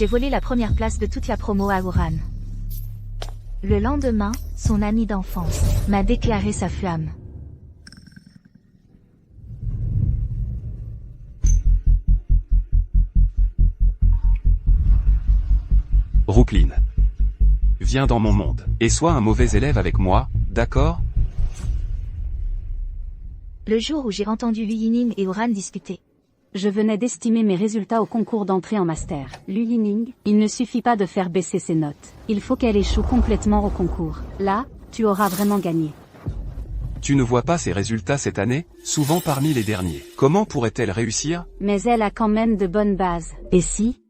j'ai volé la première place de toute la promo à Uran. Le lendemain, son ami d'enfance m'a déclaré sa flamme. Brooklyn. Viens dans mon monde, et sois un mauvais élève avec moi, d'accord? Le jour où j'ai entendu Lu Yining et Uran discuter. Je venais d'estimer mes résultats au concours d'entrée en master. Lu Yining, il ne suffit pas de faire baisser ses notes. Il faut qu'elle échoue complètement au concours. Là, tu auras vraiment gagné. Tu ne vois pas ses résultats cette année, souvent parmi les derniers. Comment pourrait-elle réussir? Mais elle a quand même de bonnes bases. Et si?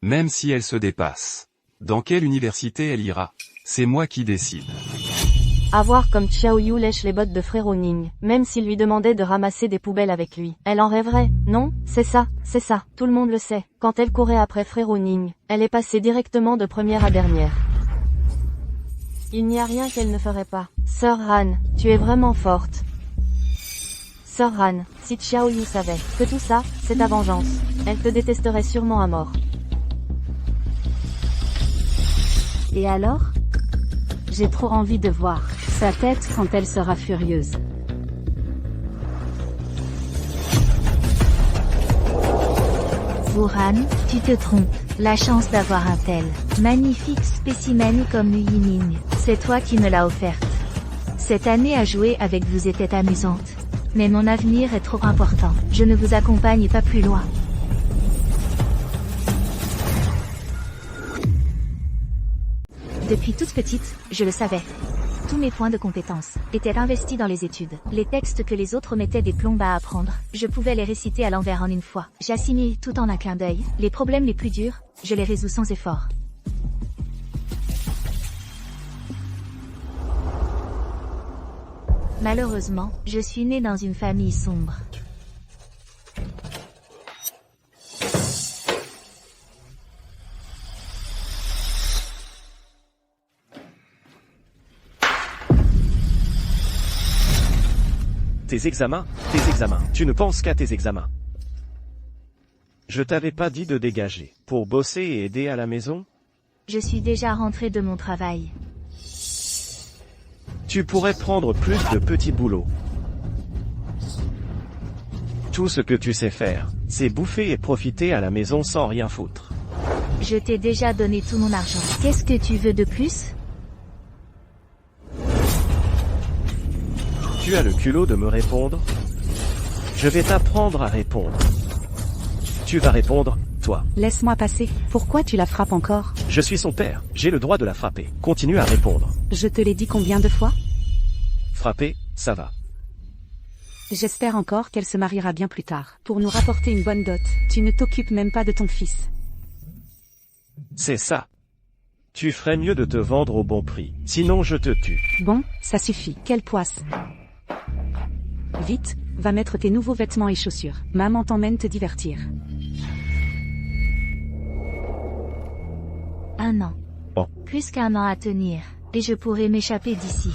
Même si elle se dépasse. Dans quelle université elle ira? C'est moi qui décide. À voir comme Xiao Yu lèche les bottes de frère Ning, même s'il lui demandait de ramasser des poubelles avec lui. Elle en rêverait, non? C'est ça, tout le monde le sait. Quand elle courait après frère Ning, elle est passée directement de première à dernière. Il n'y a rien qu'elle ne ferait pas. Sœur Han, tu es vraiment forte. Sœur Han, si Xiao Yu savait que tout ça, c'est ta vengeance, elle te détesterait sûrement à mort. Et alors? J'ai trop envie de voir sa tête quand elle sera furieuse. Uran, tu te trompes. La chance d'avoir un tel magnifique spécimen comme Lu Yining, c'est toi qui me l'as offerte. Cette année à jouer avec vous était amusante. Mais mon avenir est trop important. Je ne vous accompagne pas plus loin. Depuis toute petite, je le savais. Tous mes points de compétence étaient investis dans les études. Les textes que les autres mettaient des plombes à apprendre, je pouvais les réciter à l'envers en une fois. J'assimile tout en un clin d'œil. Les problèmes les plus durs, je les résous sans effort. Malheureusement, je suis née dans une famille sombre. Tes examens. Tu ne penses qu'à tes examens. Je t'avais pas dit de dégager, pour bosser et aider à la maison? Je suis déjà rentrée de mon travail. Tu pourrais prendre plus de petits boulots. Tout ce que tu sais faire, c'est bouffer et profiter à la maison sans rien foutre. Je t'ai déjà donné tout mon argent. Qu'est-ce que tu veux de plus? Tu as le culot de me répondre? Je vais t'apprendre à répondre. Tu vas répondre, toi. Laisse-moi passer. Pourquoi tu la frappes encore? Je suis son père, j'ai le droit de la frapper. Continue à répondre. Je te l'ai dit combien de fois? Frapper, ça va. J'espère encore qu'elle se mariera bien plus tard, pour nous rapporter une bonne dot. Tu ne t'occupes même pas de ton fils. C'est ça. Tu ferais mieux de te vendre au bon prix, sinon je te tue. Bon, ça suffit. Quelle poisse. Vite, va mettre tes nouveaux vêtements et chaussures. Maman t'emmène te divertir. Un an. Bon. Plus qu'un an à tenir, et je pourrais m'échapper d'ici.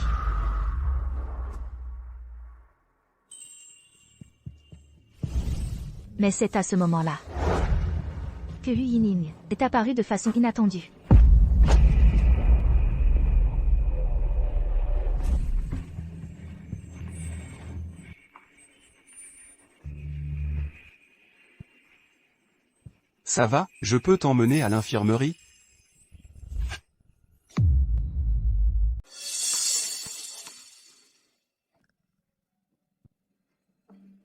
Mais c'est à ce moment-là que Lu Yining est apparu de façon inattendue. Ça va, je peux t'emmener à l'infirmerie?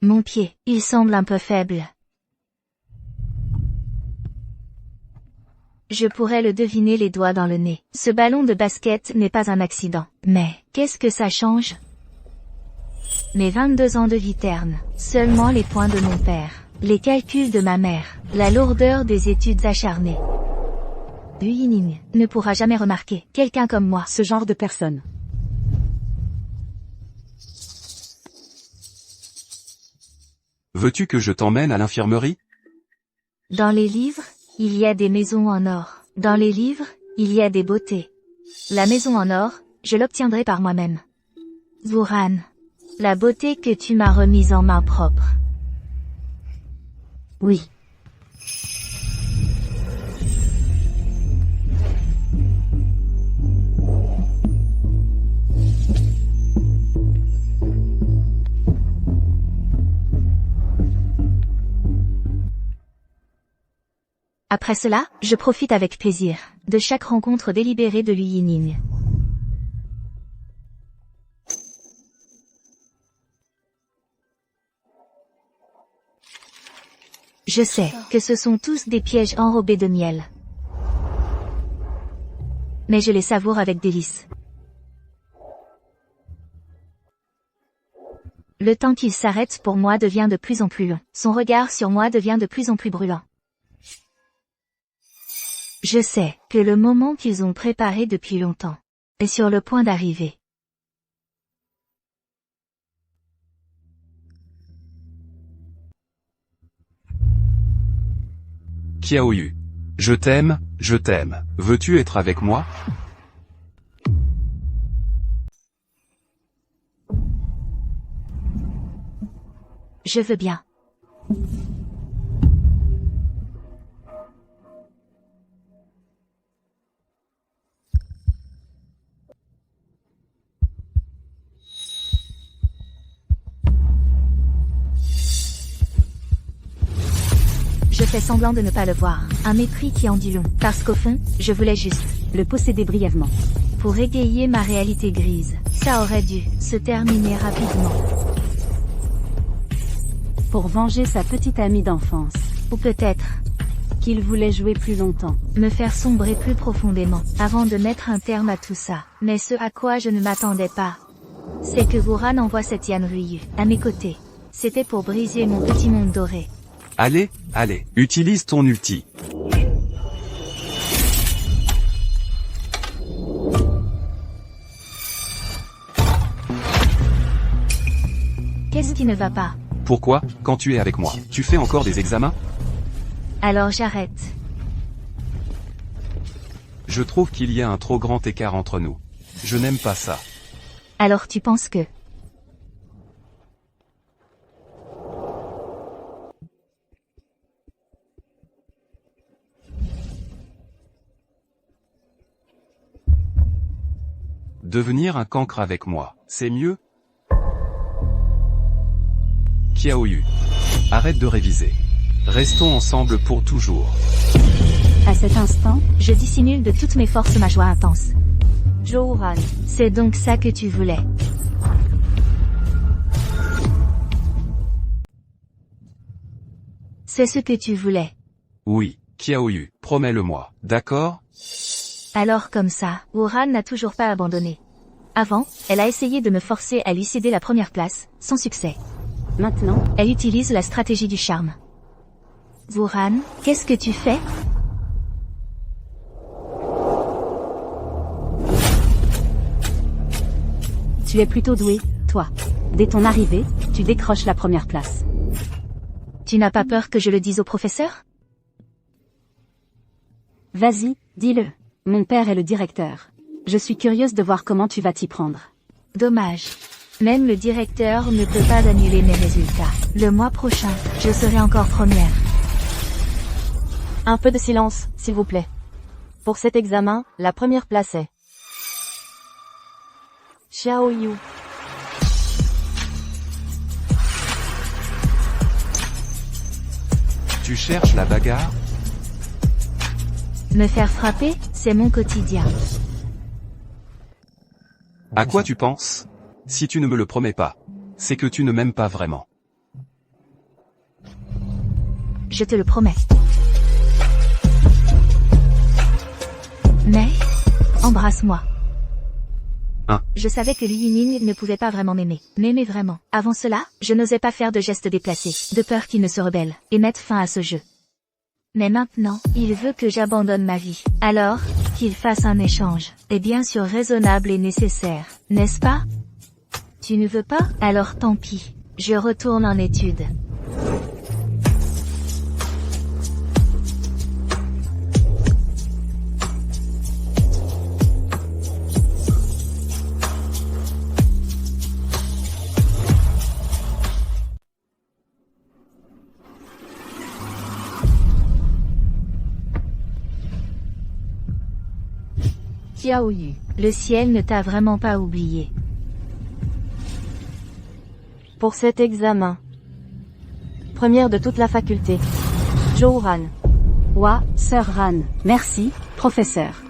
Mon pied, il semble un peu faible. Je pourrais le deviner les doigts dans le nez. Ce ballon de basket n'est pas un accident. Mais, qu'est-ce que ça change? Mes 22 ans de vie terne, seulement les points de mon père, les calculs de ma mère, la lourdeur des études acharnées. Lu Yining ne pourra jamais remarquer quelqu'un comme moi. Ce genre de personne. Veux-tu que je t'emmène à l'infirmerie? Dans les livres, il y a des maisons en or. Dans les livres, il y a des beautés. La maison en or, je l'obtiendrai par moi-même. Uran, la beauté que tu m'as remise en main propre. Oui. Après cela, je profite avec plaisir de chaque rencontre délibérée de Lu Yining. Je sais que ce sont tous des pièges enrobés de miel. Mais je les savoure avec délice. Le temps qu'il s'arrête pour moi devient de plus en plus long. Son regard sur moi devient de plus en plus brûlant. Je sais que le moment qu'ils ont préparé depuis longtemps est sur le point d'arriver. Qiaoyu. Je t'aime, je t'aime. Veux-tu être avec moi? Je veux bien. Je fais semblant de ne pas le voir. Un mépris qui en dit long. Parce qu'au fond, je voulais juste Le posséder brièvement. pour égayer ma réalité grise. Ça aurait dû se terminer rapidement. Pour venger sa petite amie d'enfance. Ou peut-être Qu'il voulait jouer plus longtemps. me faire sombrer plus profondément avant de mettre un terme à tout ça. Mais ce à quoi je ne m'attendais pas, c'est que Wuran envoie cette Yan Ruyu à mes côtés. C'était pour briser mon petit monde doré. Allez, allez, utilise ton ulti. Qu'est-ce qui ne va pas? Pourquoi, quand tu es avec moi, tu fais encore des examens? Alors j'arrête. Je trouve qu'il y a un trop grand écart entre nous. Je n'aime pas ça. Alors tu penses que... Devenir un cancre avec moi, c'est mieux? Qiaoyu. Arrête de réviser. Restons ensemble pour toujours. À cet instant, Je dissimule de toutes mes forces ma joie intense. Jouran. C'est donc ça que tu voulais. C'est ce que tu voulais. Oui, Qiaoyu, promets-le-moi, d'accord? Alors comme ça, Wuran n'a toujours pas abandonné. Avant, elle a essayé de me forcer à lui céder la première place, sans succès. maintenant, Elle utilise la stratégie du charme. Wuran, qu'est-ce que tu fais? tu es plutôt doué, toi. Dès ton arrivée, tu décroches la première place. Tu n'as pas peur que je le dise au professeur? Vas-y, dis-le. Mon père est le directeur. Je suis curieuse de voir comment tu vas t'y prendre. Dommage. Même le directeur ne peut pas annuler mes résultats. Le mois prochain, je serai encore première. Un peu de silence, s'il vous plaît. Pour cet examen, la première place est Xiaoyu. Tu cherches la bagarre? Me faire frapper, c'est mon quotidien. À quoi tu penses? Si tu ne me le promets pas, c'est que tu ne m'aimes pas vraiment. Je te le promets. Mais, embrasse-moi. Hein? Je savais que Lu Yining ne pouvait pas vraiment m'aimer. M'aimer vraiment. Avant cela, je n'osais pas faire de gestes déplacés, de peur qu'il ne se rebelle, et mette fin à ce jeu. Mais maintenant, il veut que j'abandonne ma vie. Alors, qu'il fasse un échange. Et bien sûr raisonnable et nécessaire, n'est-ce pas? Tu ne veux pas? Alors tant pis. Je retourne en études. Qiaoyu, le ciel ne t'a vraiment pas oublié. Pour cet examen. Première de toute la faculté. Jouran. Ouah, Sir Ran. Merci, professeur.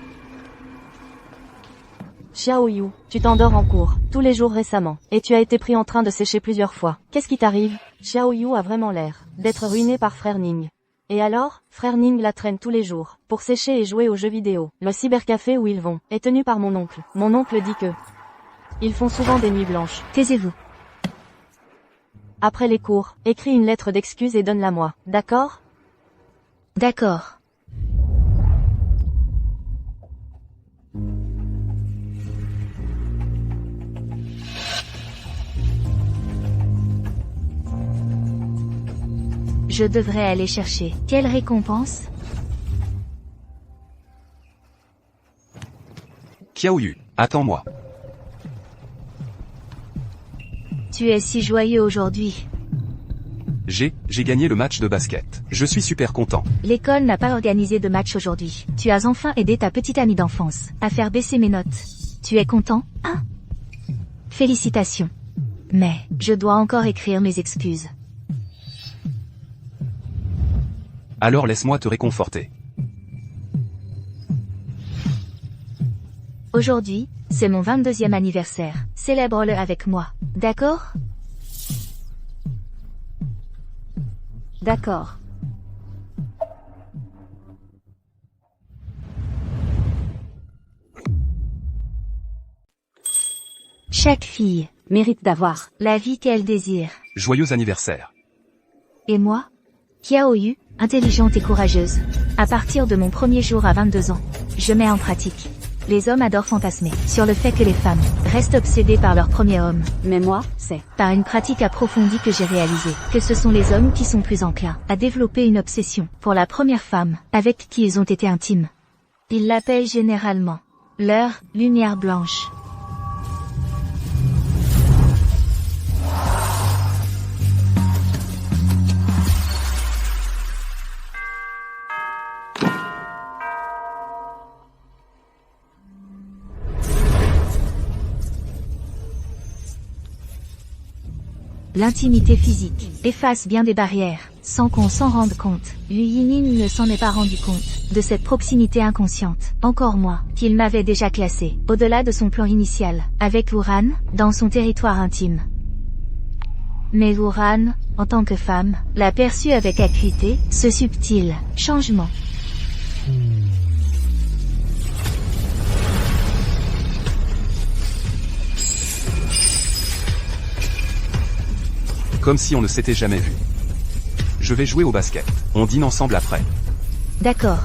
Xiaoyu, tu t'endors en cours, tous les jours récemment, et tu as été pris en train de sécher plusieurs fois. Qu'est-ce qui t'arrive? Xiaoyu a vraiment l'air d'être ruiné par frère Ning. Et alors, frère Ning la traîne tous les jours, pour sécher et jouer aux jeux vidéo. Le cybercafé où ils vont, est tenu par mon oncle. Mon oncle dit que ils font souvent des nuits blanches. Taisez-vous. Après les cours, écris une lettre d'excuse et donne-la moi, d'accord? D'accord. Je devrais aller chercher. Quelle récompense? Qiaoyu, attends-moi. Tu es si joyeux aujourd'hui. J'ai gagné le match de basket. Je suis super content. L'école n'a pas organisé de match aujourd'hui. Tu as enfin aidé ta petite amie d'enfance à faire baisser mes notes. Tu es content, hein? Félicitations. Mais, je dois encore écrire mes excuses. Alors laisse-moi te réconforter. Aujourd'hui, c'est mon 22e anniversaire. Célèbre-le avec moi. D'accord? D'accord. Chaque fille Mérite d'avoir. la vie qu'elle désire. Joyeux anniversaire. Et moi? Qiaoyu, intelligente et courageuse. À partir de mon premier jour à 22 ans, je mets en pratique. Les hommes adorent fantasmer sur le fait que les femmes restent obsédées par leur premier homme. Mais moi, c'est Par une pratique approfondie que j'ai réalisé que ce sont les hommes qui sont plus enclins à développer une obsession pour la première femme avec qui ils ont été intimes. Ils l'appellent généralement leur lumière blanche. L'intimité physique efface bien des barrières, sans qu'on s'en rende compte. Liu Yinyin ne s'en est pas rendu compte de cette proximité inconsciente, encore moins qu'il m'avait déjà classé, au-delà de son plan initial, avec Wuran, dans son territoire intime. Mais Wuran, en tant que femme, l'a perçu avec acuité, ce subtil changement. Comme si on ne s'était jamais vu. Je vais jouer au basket. On dîne ensemble après. D'accord.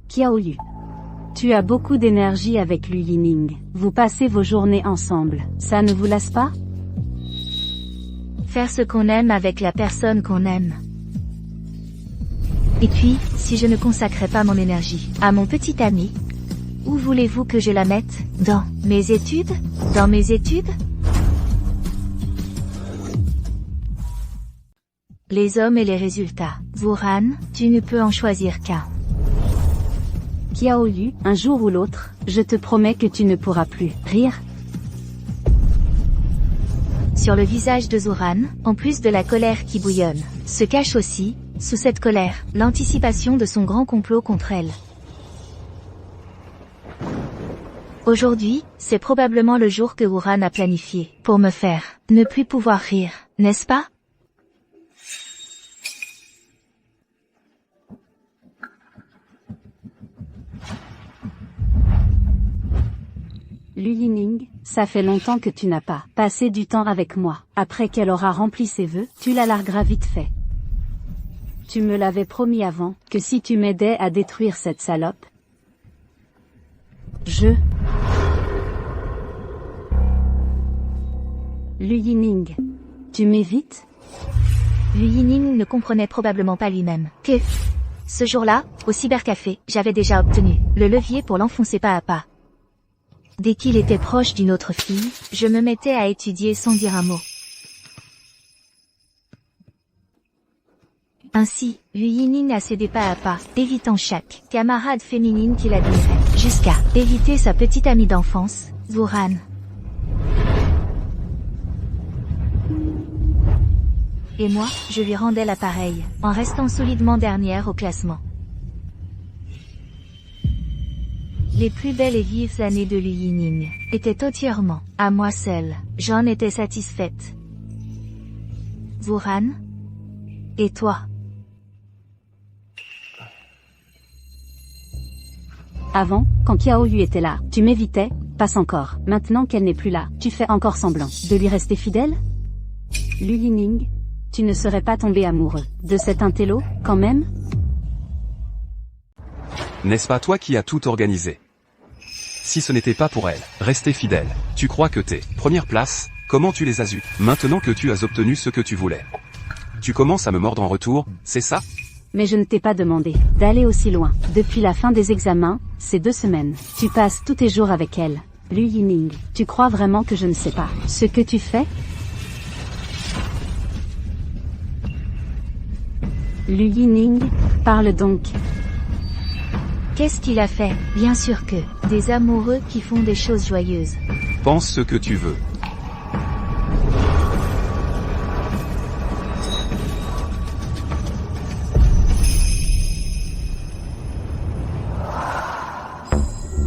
Qiaoyu. Tu as beaucoup d'énergie avec Liu Yining. Vous passez vos journées ensemble. Ça ne vous lasse pas? Faire ce qu'on aime avec la personne qu'on aime. Et puis, si je ne consacrais pas mon énergie à mon petit ami, où voulez-vous que je la mette? Dans mes études? Dans mes études? Les hommes et les résultats. Wuran, tu ne peux en choisir qu'un. Qiaoyu, un jour ou l'autre, je te promets que tu ne pourras plus rire. Sur le visage de Wuran, en plus de la colère qui bouillonne, se cache aussi, sous cette colère, l'anticipation de son grand complot contre elle. Aujourd'hui, c'est probablement le jour que Wuran a planifié, pour me faire ne plus pouvoir rire, n'est-ce pas? Liu Yining, ça fait longtemps que tu n'as pas passé du temps avec moi. Après qu'elle aura rempli ses vœux, tu la largueras vite fait. Tu me l'avais promis avant, que si tu m'aidais à détruire cette salope, Liu Yining. Tu m'évites? Liu Yining ne comprenait probablement pas lui-même que, ce jour-là, au cybercafé, j'avais déjà obtenu le levier pour l'enfoncer pas à pas. Dès qu'il était proche d'une autre fille, je me mettais à étudier sans dire un mot. Ainsi, Liu Yining a cédé pas à pas, évitant chaque camarade féminine qu'il admirait, jusqu'à éviter sa petite amie d'enfance, Wuran. Et moi, je lui rendais l'appareil, en restant solidement dernière au classement. Les plus belles et vives années de Lu Yining étaient entièrement à moi seule. J'en étais satisfaite. Zuran? Et toi? Avant, quand Qiaoyu était là, tu m'évitais, passe encore. Maintenant qu'elle n'est plus là, tu fais encore semblant de lui rester fidèle? Lu Yining, tu ne serais pas tombé amoureux de cet intello, quand même? N'est-ce pas toi qui as tout organisé? Si ce n'était pas pour elle, rester fidèle, tu crois que tes premières places, comment tu les as eues? Maintenant que tu as obtenu ce que tu voulais, tu commences à me mordre en retour, c'est ça? Mais je ne t'ai pas demandé d'aller aussi loin. Depuis la fin des examens, ces 2 semaines, tu passes tous tes jours avec elle. Lu Yining, tu crois vraiment que je ne sais pas ce que tu fais? Lu Yining, parle donc. Qu'est-ce qu'il a fait? Bien sûr que, des amoureux qui font des choses joyeuses. Pense ce que tu veux.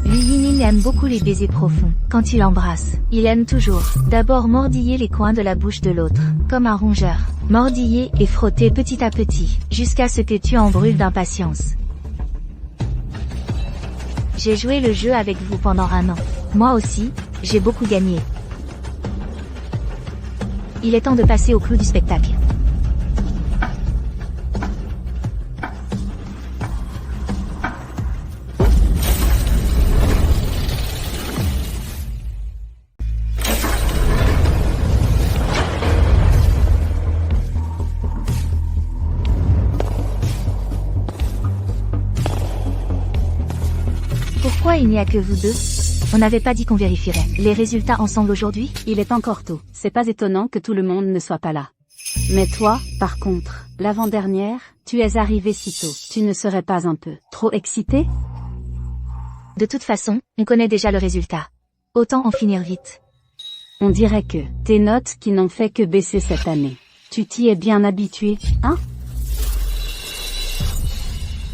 Lu Yining aime beaucoup les baisers profonds. Quand il embrasse, il aime toujours, d'abord mordiller les coins de la bouche de l'autre, comme un rongeur. Mordiller et frotter petit à petit, jusqu'à ce que tu en brûles d'impatience. J'ai joué le jeu avec vous pendant 1 an. Moi aussi, j'ai beaucoup gagné. Il est temps de passer au clou du spectacle. Pourquoi il n'y a que vous deux? On n'avait pas dit qu'on vérifierait les résultats ensemble aujourd'hui? Il est encore tôt. C'est pas étonnant que tout le monde ne soit pas là. Mais toi, par contre, l'avant-dernière, tu es arrivé si tôt. Tu ne serais pas un peu trop excité? De toute façon, on connaît déjà le résultat. Autant en finir vite. On dirait que tes notes qui n'ont fait que baisser cette année. Tu t'y es bien habitué, hein?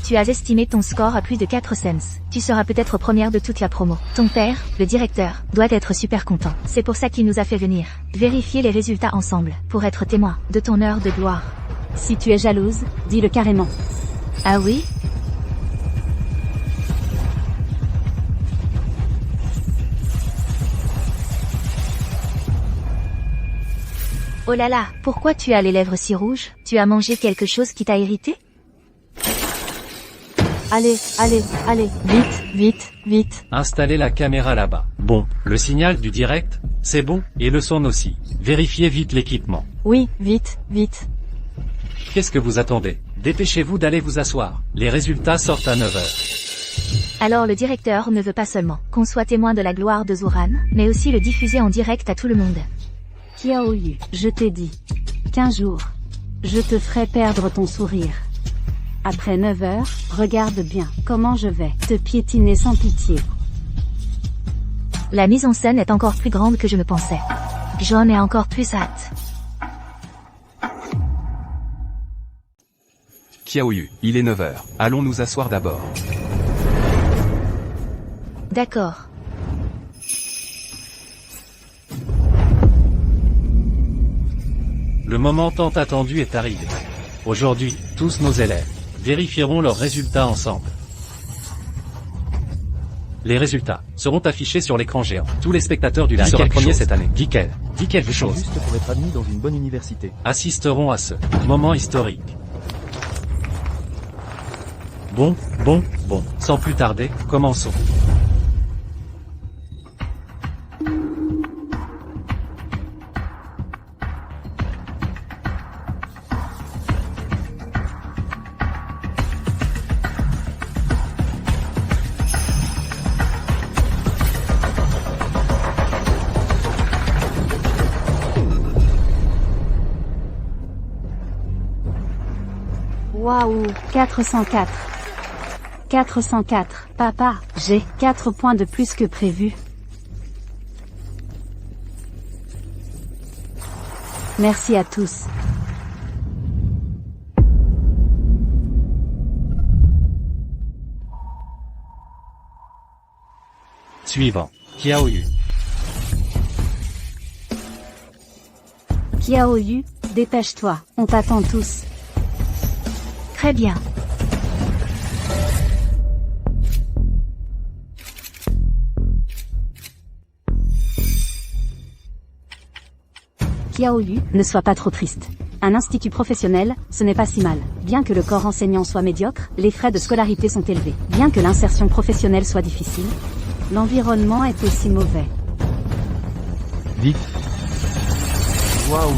Tu as estimé ton score à plus de 4 cents. Tu seras peut-être première de toute la promo. Ton père, le directeur, doit être super content. C'est pour ça qu'il nous a fait venir vérifier les résultats ensemble, pour être témoin de ton heure de gloire. Si tu es jalouse, dis-le carrément. Ah oui? Oh là là, pourquoi tu as les lèvres si rouges? Tu as mangé quelque chose qui t'a irrité? Allez, allez, allez, vite, vite, vite. Installez la caméra là-bas. Bon, le signal du direct, c'est bon, et le son aussi. Vérifiez vite l'équipement. Oui, vite, vite. Qu'est-ce que vous attendez? Dépêchez-vous d'aller vous asseoir. Les résultats sortent à 9h. Alors le directeur ne veut pas seulement qu'on soit témoin de la gloire de Zuran, mais aussi le diffuser en direct à tout le monde. Qiaoyu, je t'ai dit qu'un jour, je te ferai perdre ton sourire. Après 9h, regarde bien comment je vais te piétiner sans pitié. La mise en scène est encore plus grande que je me pensais. J'en ai encore plus hâte. Qiaoyu, il est 9h. Allons nous asseoir d'abord. D'accord. Le moment tant attendu est arrivé. Aujourd'hui, tous nos élèves vérifieront leurs résultats ensemble. Les résultats seront affichés sur l'écran géant. Tous les spectateurs du live sera premier cette année. Dis quelque chose. Juste pour être admis dans une bonne université. Assisteront à ce moment historique. Bon, sans plus tarder, commençons. Waouh, 404. 404. Papa, j'ai 4 points de plus que prévu. Merci à tous. Suivant. Qiaoyu. Qiaoyu, dépêche-toi, on t'attend tous. Très bien. Qiaoyu, ne sois pas trop triste. Un institut professionnel, ce n'est pas si mal. Bien que le corps enseignant soit médiocre, les frais de scolarité sont élevés. Bien que l'insertion professionnelle soit difficile, l'environnement est aussi mauvais. Vite. Waouh.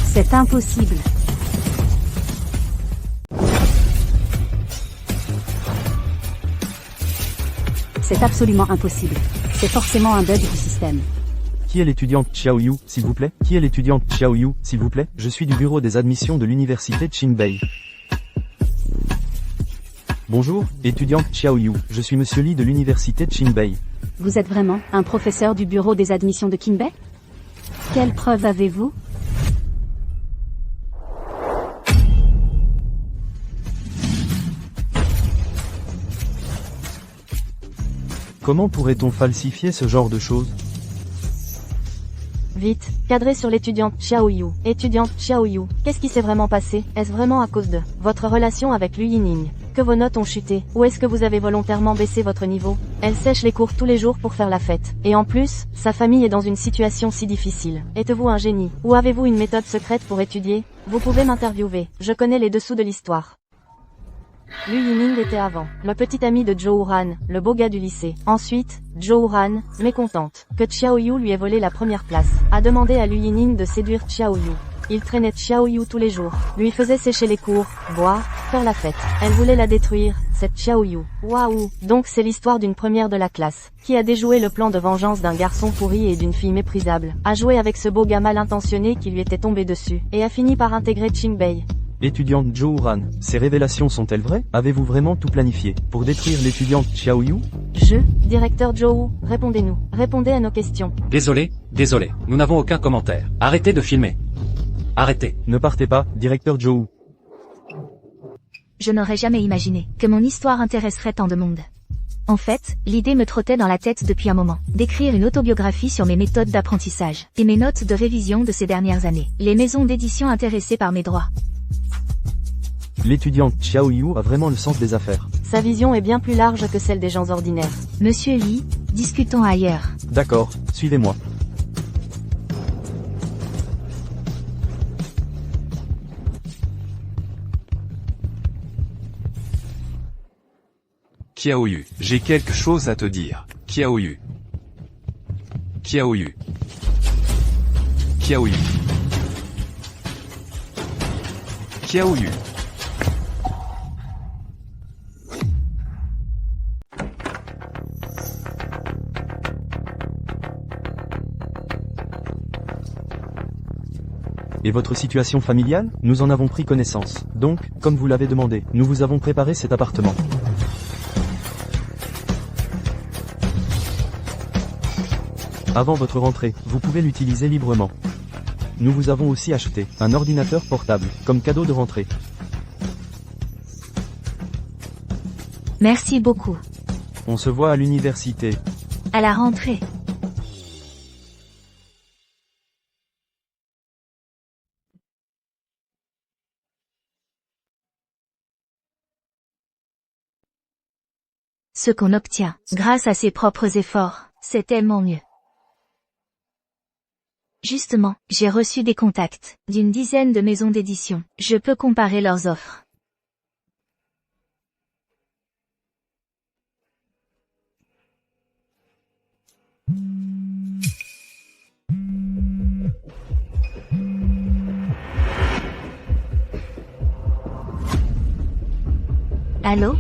C'est impossible. C'est absolument impossible. C'est forcément un bug du système. Qui est l'étudiante Xiaoyu, s'il vous plaît? Qui est l'étudiante Xiaoyu, s'il vous plaît? Je suis du bureau des admissions de l'université Qingbei. Bonjour, étudiante Xiaoyu, je suis monsieur Li de l'université Qingbei. Vous êtes vraiment un professeur du bureau des admissions de Qingbei? Quelle preuve avez-vous? Comment pourrait-on falsifier ce genre de choses? Vite, cadré sur l'étudiante Xiaoyu. Étudiante Xiaoyu, qu'est-ce qui s'est vraiment passé? Est-ce vraiment à cause de votre relation avec Lu Yining que vos notes ont chuté? Ou est-ce que vous avez volontairement baissé votre niveau? Elle sèche les cours tous les jours pour faire la fête. Et en plus, sa famille est dans une situation si difficile. Êtes-vous un génie? Ou avez-vous une méthode secrète pour étudier? Vous pouvez m'interviewer. Je connais les dessous de l'histoire. Lu Yining était avant, le petit ami de Zhou Han, le beau gars du lycée. Ensuite, Zhou Han, mécontente que Xiaoyu lui ait volé la première place, a demandé à Lu Yining de séduire Xiaoyu. Il traînait Xiaoyu tous les jours, lui faisait sécher les cours, boire, faire la fête. Elle voulait la détruire, cette Xiaoyu. Waouh! Donc c'est l'histoire d'une première de la classe, qui a déjoué le plan de vengeance d'un garçon pourri et d'une fille méprisable, a joué avec ce beau gars mal intentionné qui lui était tombé dessus, et a fini par intégrer Qingbei. Étudiante Zhou Han, ces révélations sont-elles vraies? Avez-vous vraiment tout planifié pour détruire l'étudiante Xiaoyu? Directeur Zhou, répondez-nous. Répondez à nos questions. Désolé, nous n'avons aucun commentaire. Arrêtez de filmer. Arrêtez. Ne partez pas, directeur Zhou. Je n'aurais jamais imaginé que mon histoire intéresserait tant de monde. En fait, l'idée me trottait dans la tête depuis un moment, d'écrire une autobiographie sur mes méthodes d'apprentissage, et mes notes de révision de ces dernières années. Les maisons d'édition intéressées par mes droits. L'étudiante Xiaoyu a vraiment le sens des affaires. Sa vision est bien plus large que celle des gens ordinaires. Monsieur Li, discutons ailleurs. D'accord, suivez-moi. Qiaoyu, j'ai quelque chose à te dire. Qiaoyu. Qiaoyu. Qiaoyu. Qiaoyu. Et votre situation familiale? Nous en avons pris connaissance. Donc, comme vous l'avez demandé, nous vous avons préparé cet appartement. Avant votre rentrée, vous pouvez l'utiliser librement. Nous vous avons aussi acheté un ordinateur portable, comme cadeau de rentrée. Merci beaucoup. On se voit à l'université. À la rentrée. Ce qu'on obtient, grâce à ses propres efforts, c'est tellement mieux. Justement, j'ai reçu des contacts d'une dizaine de maisons d'édition. Je peux comparer leurs offres. Allô?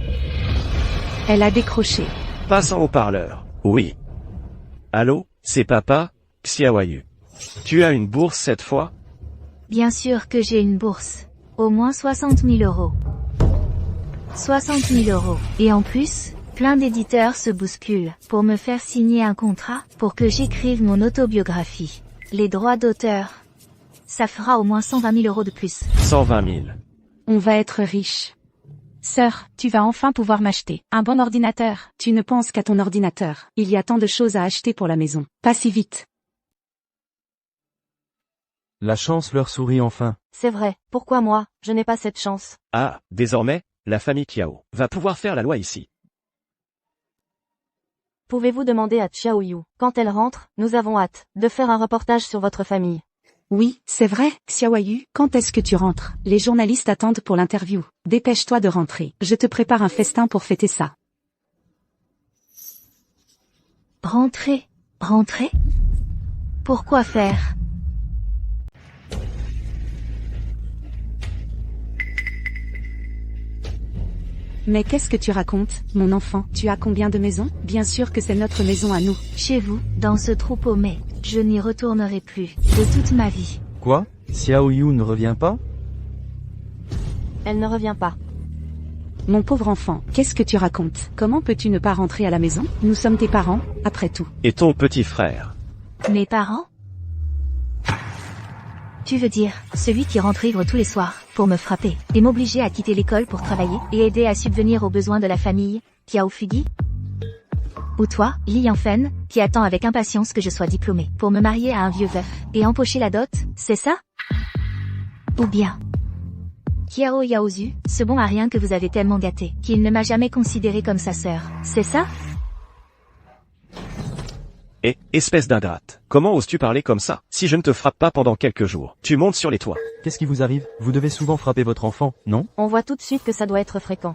Elle a décroché. Passe en haut-parleur. Oui. Allô, c'est papa, Xiaoyu. Tu as une bourse cette fois? Bien sûr que j'ai une bourse. Au moins 60 000 €. 60 000 €. Et en plus, plein d'éditeurs se bousculent pour me faire signer un contrat pour que j'écrive mon autobiographie. Les droits d'auteur. Ça fera au moins 120 000 € de plus. 120 000. On va être riche. Sœur, tu vas enfin pouvoir m'acheter un bon ordinateur. Tu ne penses qu'à ton ordinateur. Il y a tant de choses à acheter pour la maison. Pas si vite. La chance leur sourit enfin. C'est vrai, pourquoi moi, je n'ai pas cette chance. Ah, désormais, la famille Kiao va pouvoir faire la loi ici. Pouvez-vous demander à Xiaoyu, quand elle rentre, nous avons hâte, de faire un reportage sur votre famille. Oui, c'est vrai, Xiaoyu, quand est-ce que tu rentres? Les journalistes attendent pour l'interview. Dépêche-toi de rentrer. Je te prépare un festin pour fêter ça. Rentrer. Rentrer? Pourquoi faire? Mais qu'est-ce que tu racontes, mon enfant? Tu as combien de maisons? Bien sûr que c'est notre maison à nous. Chez vous, dans ce troupeau, mais je n'y retournerai plus de toute ma vie. Quoi? Xiaoyu ne revient pas? Elle ne revient pas. Mon pauvre enfant, qu'est-ce que tu racontes? Comment peux-tu ne pas rentrer à la maison? Nous sommes tes parents, après tout. Et ton petit frère? Mes parents? Tu veux dire, celui qui rentre ivre tous les soirs, pour me frapper, et m'obliger à quitter l'école pour travailler, et aider à subvenir aux besoins de la famille, Kiao Fugi? Ou toi, Li Yanfen, qui attend avec impatience que je sois diplômée, pour me marier à un vieux veuf, et empocher la dot, c'est ça? Ou bien Kiao Yaozu, ce bon à rien que vous avez tellement gâté, qu'il ne m'a jamais considéré comme sa sœur, c'est ça? Et, espèce d'ingrate, comment oses-tu parler comme ça? Si je ne te frappe pas pendant quelques jours, tu montes sur les toits. Qu'est-ce qui vous arrive? Vous devez souvent frapper votre enfant, non? On voit tout de suite que ça doit être fréquent.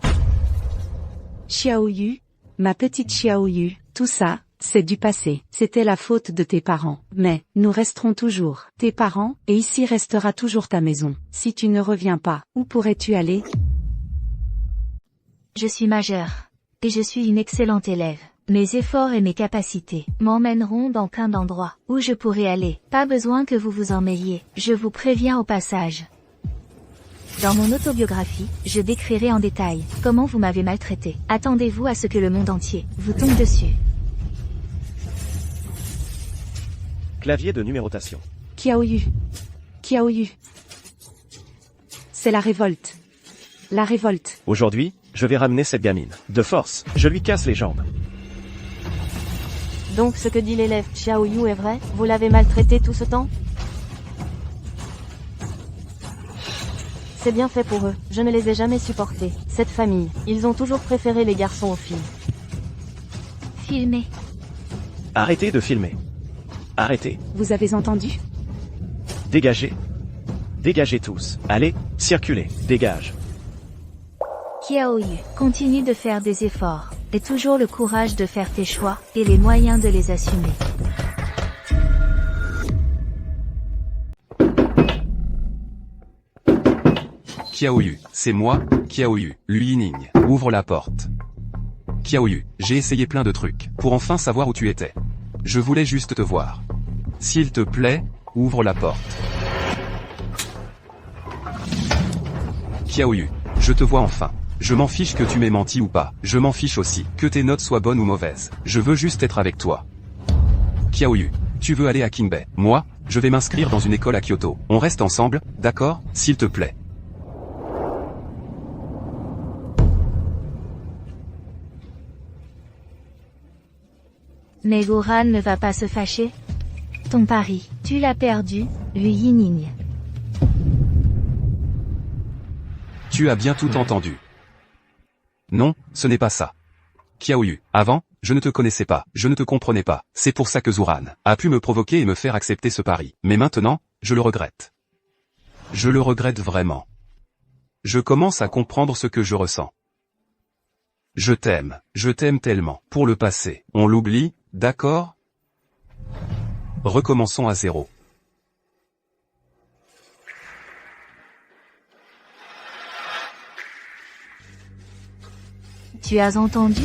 Xiaoyu, ma petite Xiaoyu, tout ça, c'est du passé. C'était la faute de tes parents. Mais, nous resterons toujours tes parents, et ici restera toujours ta maison. Si tu ne reviens pas, où pourrais-tu aller? Je suis majeure. Et je suis une excellente élève. Mes efforts et mes capacités m'emmèneront dans plein d'endroits où je pourrai aller. Pas besoin que vous vous en mêliez, je vous préviens au passage. Dans mon autobiographie, je décrirai en détail comment vous m'avez maltraité. Attendez-vous à ce que le monde entier vous tombe dessus. Clavier de numérotation. Xiaoyu. Xiaoyu. C'est la révolte. La révolte. Aujourd'hui, je vais ramener cette gamine. De force, je lui casse les jambes. Donc ce que dit l'élève Xiaoyu est vrai, vous l'avez maltraité tout ce temps? C'est bien fait pour eux, je ne les ai jamais supportés, cette famille, ils ont toujours préféré les garçons aux filles. Filmez. Arrêtez de filmer. Arrêtez. Vous avez entendu? Dégagez. Dégagez tous. Allez, circulez. Dégage. Kiaoyu, continue de faire des efforts, et toujours le courage de faire tes choix, et les moyens de les assumer. Xiaoyu, c'est moi, Xiaoyu, Lui Yining, ouvre la porte. Xiaoyu, j'ai essayé plein de trucs, pour enfin savoir où tu étais. Je voulais juste te voir. S'il te plaît, ouvre la porte. Xiaoyu, je te vois enfin. Je m'en fiche que tu m'aies menti ou pas, je m'en fiche aussi que tes notes soient bonnes ou mauvaises. Je veux juste être avec toi. Xiaoyu, tu veux aller à Kinbei. Moi, je vais m'inscrire dans une école à Kyoto. On reste ensemble, d'accord, s'il te plaît. Mais Goran ne va pas se fâcher. Ton pari, tu l'as perdu, Lui Yining. Tu as bien tout entendu. Non, ce n'est pas ça. Xiaoyu, avant, je ne te connaissais pas, je ne te comprenais pas, c'est pour ça que Zuran a pu me provoquer et me faire accepter ce pari. Mais maintenant, je le regrette. Je le regrette vraiment. Je commence à comprendre ce que je ressens. Je t'aime tellement. Pour le passé, on l'oublie, d'accord? Recommençons à zéro. Tu as entendu?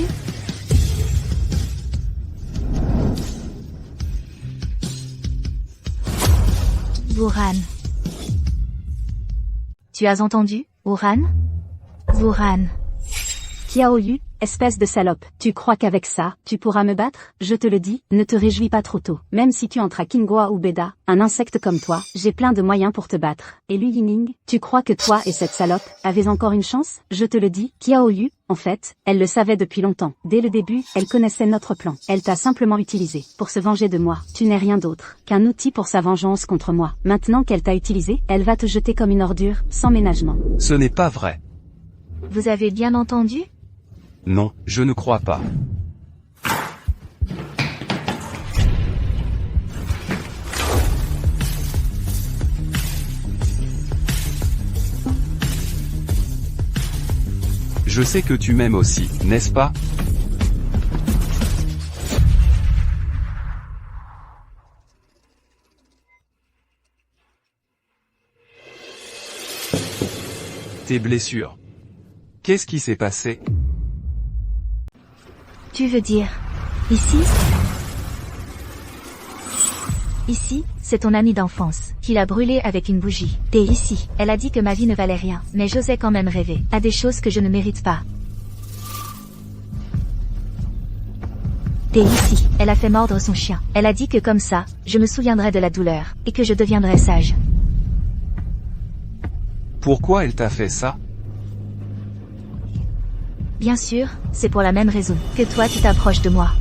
Zuran. Tu as entendu, Uran? Zuran. Xiaoyu, espèce de salope. Tu crois qu'avec ça, tu pourras me battre? Je te le dis, ne te réjouis pas trop tôt. Même si tu entres à Kingwa ou Beda, un insecte comme toi, j'ai plein de moyens pour te battre. Et Lu Yining, tu crois que toi et cette salope avez encore une chance? Je te le dis, Qiao Yu, en fait, elle le savait depuis longtemps. Dès le début, elle connaissait notre plan. Elle t'a simplement utilisé pour se venger de moi. Tu n'es rien d'autre qu'un outil pour sa vengeance contre moi. Maintenant qu'elle t'a utilisé, elle va te jeter comme une ordure, sans ménagement. Ce n'est pas vrai. Vous avez bien entendu? Non, je ne crois pas. Je sais que tu m'aimes aussi, n'est-ce pas? Tes blessures. Qu'est-ce qui s'est passé? Tu veux dire, ici? Ici, c'est ton amie d'enfance, qui l'a brûlée avec une bougie. T'es ici. Elle a dit que ma vie ne valait rien, mais j'osais quand même rêver à des choses que je ne mérite pas. T'es ici. Elle a fait mordre son chien. Elle a dit que comme ça, je me souviendrai de la douleur, et que je deviendrai sage. Pourquoi elle t'a fait ça? Bien sûr, c'est pour la même raison que toi tu t'approches de moi.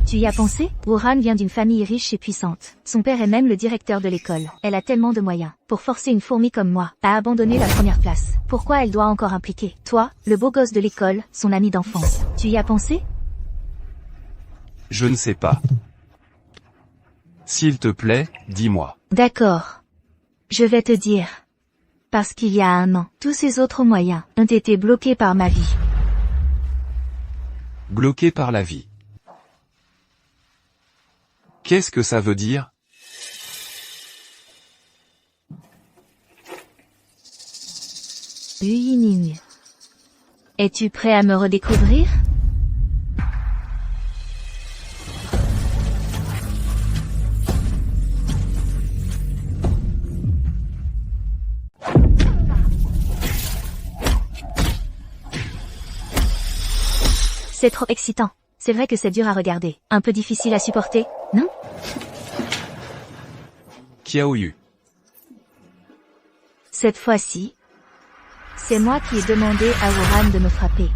Tu y as pensé? Wuhan vient d'une famille riche et puissante. Son père est même le directeur de l'école. Elle a tellement de moyens pour forcer une fourmi comme moi à abandonner la première place. Pourquoi elle doit encore impliquer toi, le beau gosse de l'école, son ami d'enfance? Tu y as pensé? Je ne sais pas. S'il te plaît, dis-moi. D'accord. Je vais te dire. Parce qu'il y a un an, tous ces autres moyens ont été bloqués par ma vie. Bloqué par la vie. Qu'est-ce que ça veut dire? Lu Yining. Es-tu prêt à me redécouvrir? C'est trop excitant. C'est vrai que c'est dur à regarder. Un peu difficile à supporter, non? Qiao Yu. Cette fois-ci, c'est moi qui ai demandé à Wuhan de me frapper.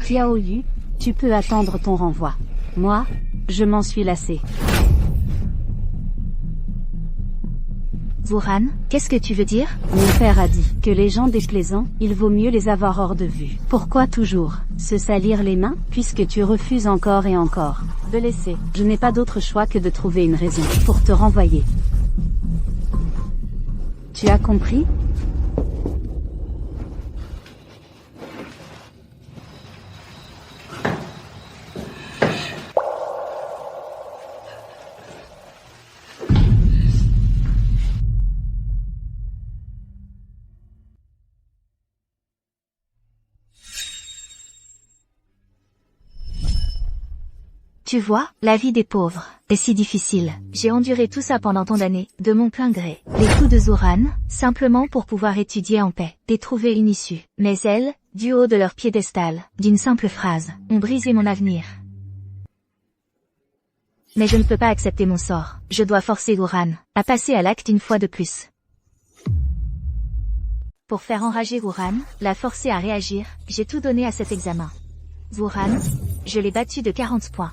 Qiao Yu, tu peux attendre ton renvoi. Moi, je m'en suis lassé. Wuhan, qu'est-ce que tu veux dire? Mon père a dit que les gens déplaisants, il vaut mieux les avoir hors de vue. Pourquoi toujours se salir les mains, puisque tu refuses encore et encore De laisser. Je n'ai pas d'autre choix que de trouver une raison pour te renvoyer. Tu as compris? Tu vois, la vie des pauvres est si difficile. J'ai enduré tout ça pendant tant d'années, de mon plein gré. Les coups de Zoran, simplement pour pouvoir étudier en paix, et trouver une issue. Mais elles, du haut de leur piédestal, d'une simple phrase, ont brisé mon avenir. Mais je ne peux pas accepter mon sort. Je dois forcer Wuhan à passer à l'acte une fois de plus. Pour faire enrager Wuhan, la forcer à réagir, j'ai tout donné à cet examen. Wuhan, je l'ai battu de 40 points.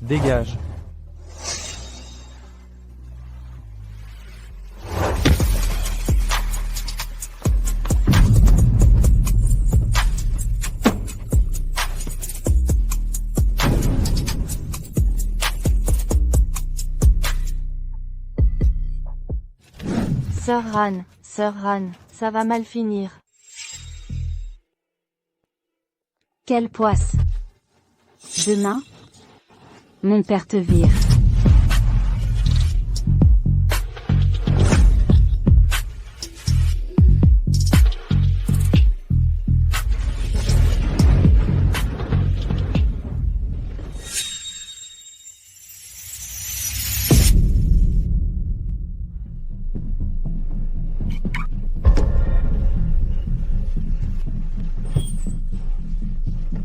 Dégage. Sœur Ran, ça va mal finir. Quelle poisse. Demain, mon père te vire.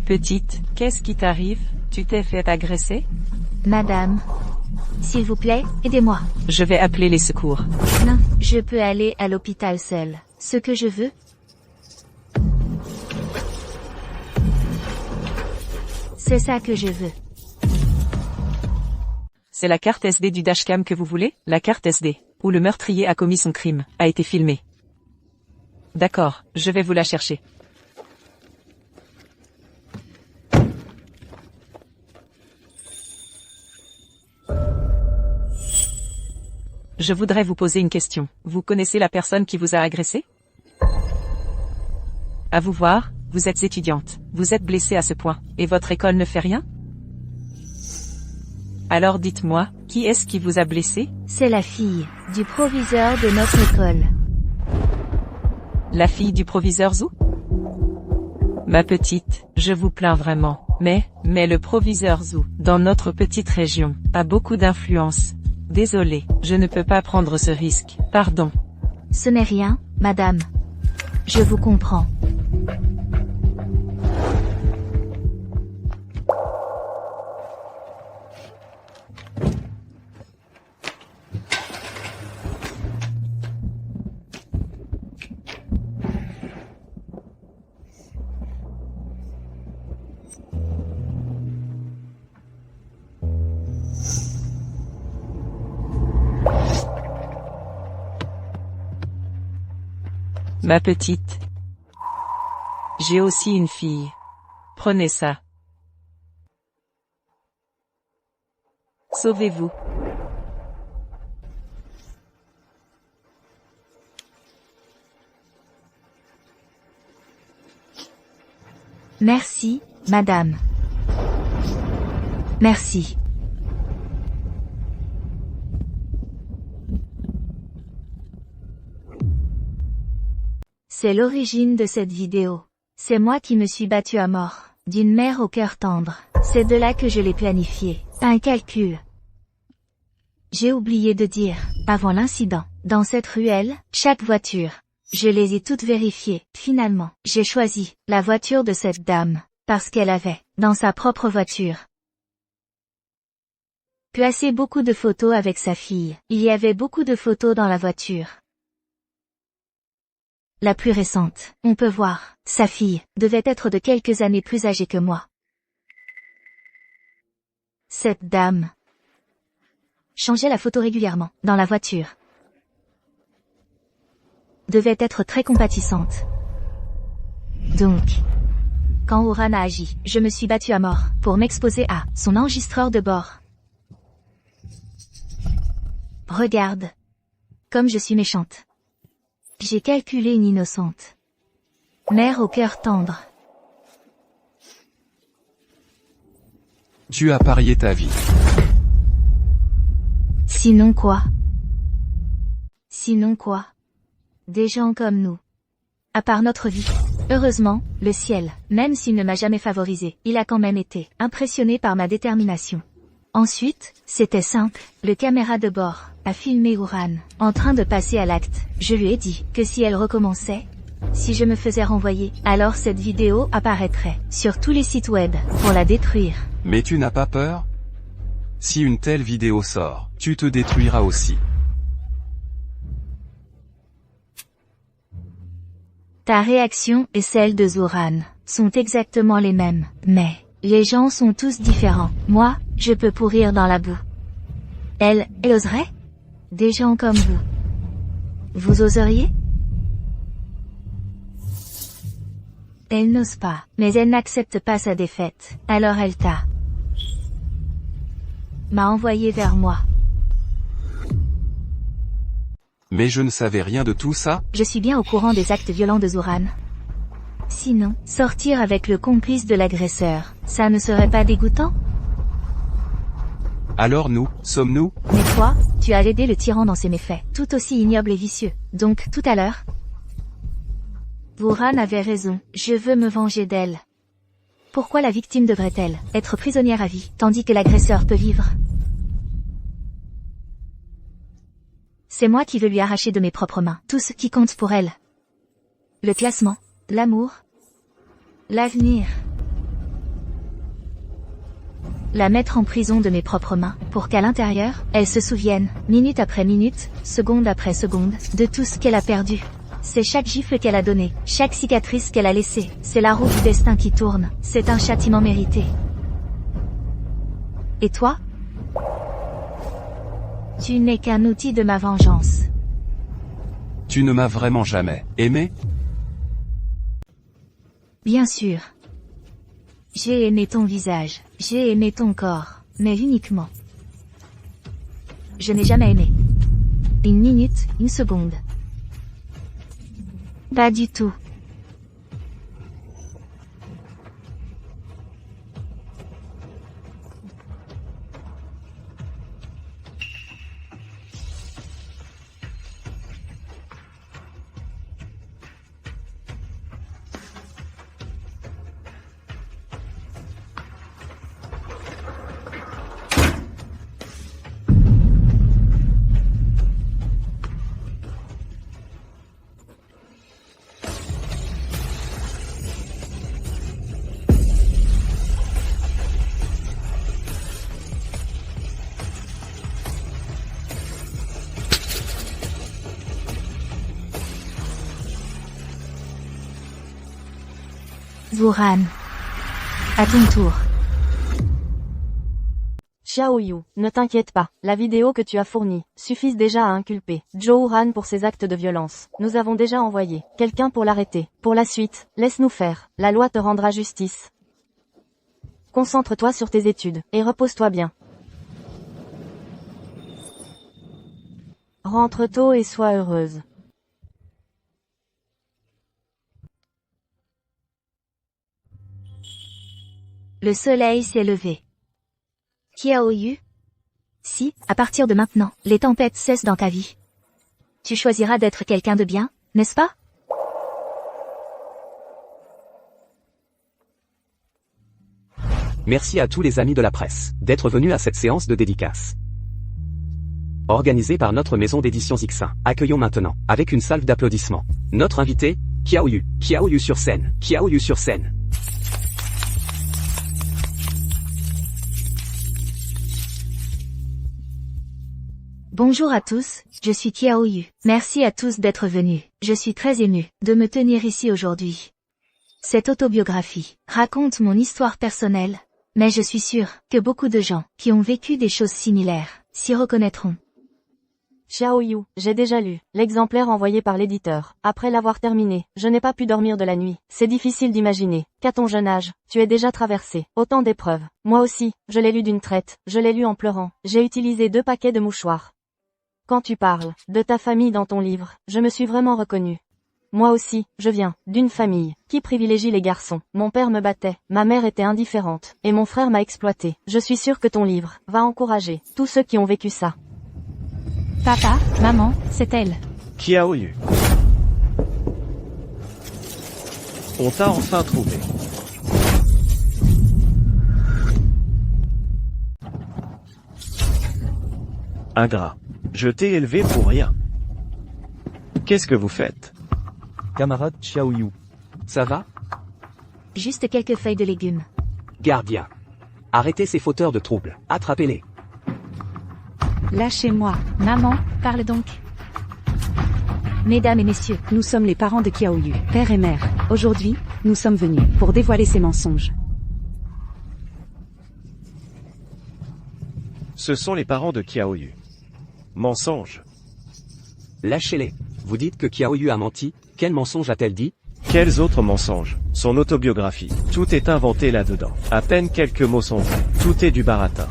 Petite, qu'est-ce qui t'arrive? Tu t'es fait agresser? Madame. S'il vous plaît, aidez-moi. Je vais appeler les secours. Non, je peux aller à l'hôpital seule. Ce que je veux. C'est ça que je veux. C'est la carte SD du dashcam que vous voulez? La carte SD, où le meurtrier a commis son crime, a été filmée. D'accord, je vais vous la chercher. Je voudrais vous poser une question. Vous connaissez la personne qui vous a agressé? À vous voir, vous êtes étudiante, vous êtes blessée à ce point, et votre école ne fait rien? Alors dites-moi, qui est-ce qui vous a blessé? C'est la fille du proviseur de notre école. La fille du proviseur Zou? Ma petite, je vous plains vraiment, mais le proviseur Zou, dans notre petite région, a beaucoup d'influence. Désolé, je ne peux pas prendre ce risque, pardon. Ce n'est rien, madame. Je vous comprends. Ma petite. J'ai aussi une fille. Prenez ça. Sauvez-vous. Merci, madame. Merci. C'est l'origine de cette vidéo. C'est moi qui me suis battue à mort, d'une mère au cœur tendre. C'est de là que je l'ai planifié. Un calcul. J'ai oublié de dire, avant l'incident, dans cette ruelle, chaque voiture. Je les ai toutes vérifiées. Finalement, j'ai choisi la voiture de cette dame, parce qu'elle avait, dans sa propre voiture, placé beaucoup de photos avec sa fille. Il y avait beaucoup de photos dans la voiture. La plus récente, on peut voir, sa fille, devait être de quelques années plus âgée que moi. Cette dame changeait la photo régulièrement, dans la voiture. Devait être très compatissante. Donc, quand Oran a agi, je me suis battue à mort, pour m'exposer à son enregistreur de bord. Regarde. Comme je suis méchante. J'ai calculé une innocente. Mère au cœur tendre. Tu as parié ta vie. Sinon quoi? Sinon quoi? Des gens comme nous. À part notre vie. Heureusement, le ciel, même s'il ne m'a jamais favorisé, il a quand même été impressionné par ma détermination. Ensuite, c'était simple, le caméra de bord a filmé Oran, en train de passer à l'acte. Je lui ai dit que si elle recommençait, si je me faisais renvoyer, alors cette vidéo apparaîtrait sur tous les sites web pour la détruire. Mais tu n'as pas peur? Si une telle vidéo sort, tu te détruiras aussi. Ta réaction et celle de Zoran sont exactement les mêmes, mais les gens sont tous différents. Moi, je peux pourrir dans la boue. Elle oserait? Des gens comme vous. Vous oseriez? Elle n'ose pas, mais elle n'accepte pas sa défaite. Alors elle m'a envoyé vers moi. Mais je ne savais rien de tout ça? Je suis bien au courant des actes violents de Zoran. Sinon, sortir avec le complice de l'agresseur, ça ne serait pas dégoûtant? Alors nous, sommes-nous? Mais toi, tu as aidé le tyran dans ses méfaits, tout aussi ignobles et vicieux. Donc, tout à l'heure, Zoran avait raison, je veux me venger d'elle. Pourquoi la victime devrait-elle être prisonnière à vie, tandis que l'agresseur peut vivre? C'est moi qui veux lui arracher de mes propres mains tout ce qui compte pour elle. Le classement, l'amour, l'avenir. La mettre en prison de mes propres mains, pour qu'à l'intérieur, elle se souvienne, minute après minute, seconde après seconde, de tout ce qu'elle a perdu. C'est chaque gifle qu'elle a donné, chaque cicatrice qu'elle a laissée. C'est la roue du destin qui tourne. C'est un châtiment mérité. Et toi? Tu n'es qu'un outil de ma vengeance. Tu ne m'as vraiment jamais aimé? Bien sûr. J'ai aimé ton visage, j'ai aimé ton corps, mais uniquement. Je n'ai jamais aimé. Une minute, une seconde. Pas du tout. Wuran. À ton tour. Xiaoyu, ne t'inquiète pas, la vidéo que tu as fournie suffit déjà à inculper Zhou Wuran pour ses actes de violence. Nous avons déjà envoyé quelqu'un pour l'arrêter. Pour la suite, laisse-nous faire, la loi te rendra justice. Concentre-toi sur tes études, et repose-toi bien. Rentre tôt et sois heureuse. Le soleil s'est levé. Qiaoyu? Si, à partir de maintenant, les tempêtes cessent dans ta vie. Tu choisiras d'être quelqu'un de bien, n'est-ce pas? Merci à tous les amis de la presse d'être venus à cette séance de dédicace. Organisée par notre maison d'édition X1, accueillons maintenant, avec une salve d'applaudissements, notre invité, Qiaoyu. Qiaoyu sur scène, Qiaoyu sur scène. Bonjour à tous, je suis Qiaoyu. Merci à tous d'être venus. Je suis très ému de me tenir ici aujourd'hui. Cette autobiographie raconte mon histoire personnelle, mais je suis sûre que beaucoup de gens qui ont vécu des choses similaires s'y reconnaîtront. Xiaoyu, j'ai déjà lu l'exemplaire envoyé par l'éditeur. Après l'avoir terminé, je n'ai pas pu dormir de la nuit. C'est difficile d'imaginer qu'à ton jeune âge, tu aies déjà traversé autant d'épreuves. Moi aussi, je l'ai lu d'une traite, je l'ai lu en pleurant. J'ai utilisé 2 paquets de mouchoirs. Quand tu parles de ta famille dans ton livre, je me suis vraiment reconnue. Moi aussi, je viens d'une famille qui privilégie les garçons. Mon père me battait, ma mère était indifférente, et mon frère m'a exploité. Je suis sûre que ton livre va encourager tous ceux qui ont vécu ça. Papa, maman, c'est elle. Qiaoyu. On t'a enfin trouvé. Ingrat. Je t'ai élevé pour rien. Qu'est-ce que vous faites? Camarade Xiaoyu. Ça va? Juste quelques feuilles de légumes. Gardien. Arrêtez ces fauteurs de troubles. Attrapez-les. Lâchez-moi. Maman, parle donc. Mesdames et messieurs, Nous sommes les parents de Qiaoyu, père et mère. Aujourd'hui, nous sommes venus pour dévoiler ses mensonges. Ce sont les parents de Qiaoyu. Mensonge. Lâchez-les. Vous dites que Qiaoyu a menti. Quel mensonge a-t-elle dit? Quels autres mensonges? Son autobiographie. Tout est inventé là-dedans. À peine quelques mots sont vrais. Tout est du baratin.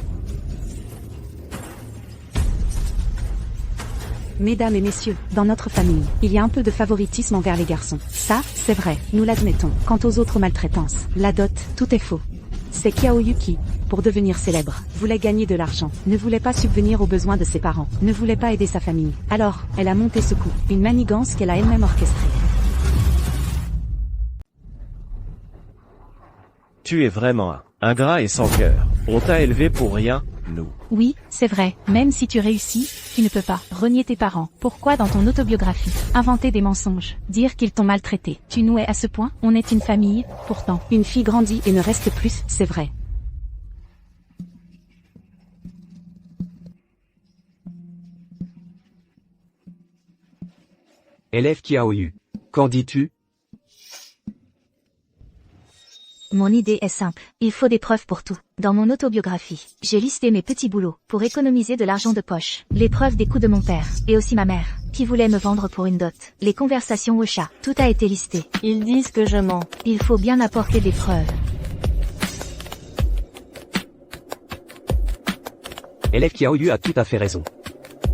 Mesdames et messieurs, dans notre famille, il y a un peu de favoritisme envers les garçons. Ça, c'est vrai, nous l'admettons. Quant aux autres maltraitances, la dot, tout est faux. C'est Qiaoyu qui, pour devenir célèbre, voulait gagner de l'argent, ne voulait pas subvenir aux besoins de ses parents, ne voulait pas aider sa famille. Alors, elle a monté ce coup, une manigance qu'elle a elle-même orchestrée. Tu es vraiment un ingrat et sans cœur. On t'a élevé pour rien, nous. Oui, c'est vrai, même si tu réussis, tu ne peux pas renier tes parents. Pourquoi dans ton autobiographie, inventer des mensonges, dire qu'ils t'ont maltraité? Tu nous es à ce point, on est une famille, pourtant. Une fille grandit et ne reste plus, c'est vrai. Élève Kiaoyu. Qu'en dis-tu? Mon idée est simple. Il faut des preuves pour tout. Dans mon autobiographie, j'ai listé mes petits boulots pour économiser de l'argent de poche. Les preuves des coups de mon père, et aussi ma mère, qui voulait me vendre pour une dot. Les conversations au chat, tout a été listé. Ils disent que je mens. Il faut bien apporter des preuves. Élève Kiaoyu a tout à fait raison.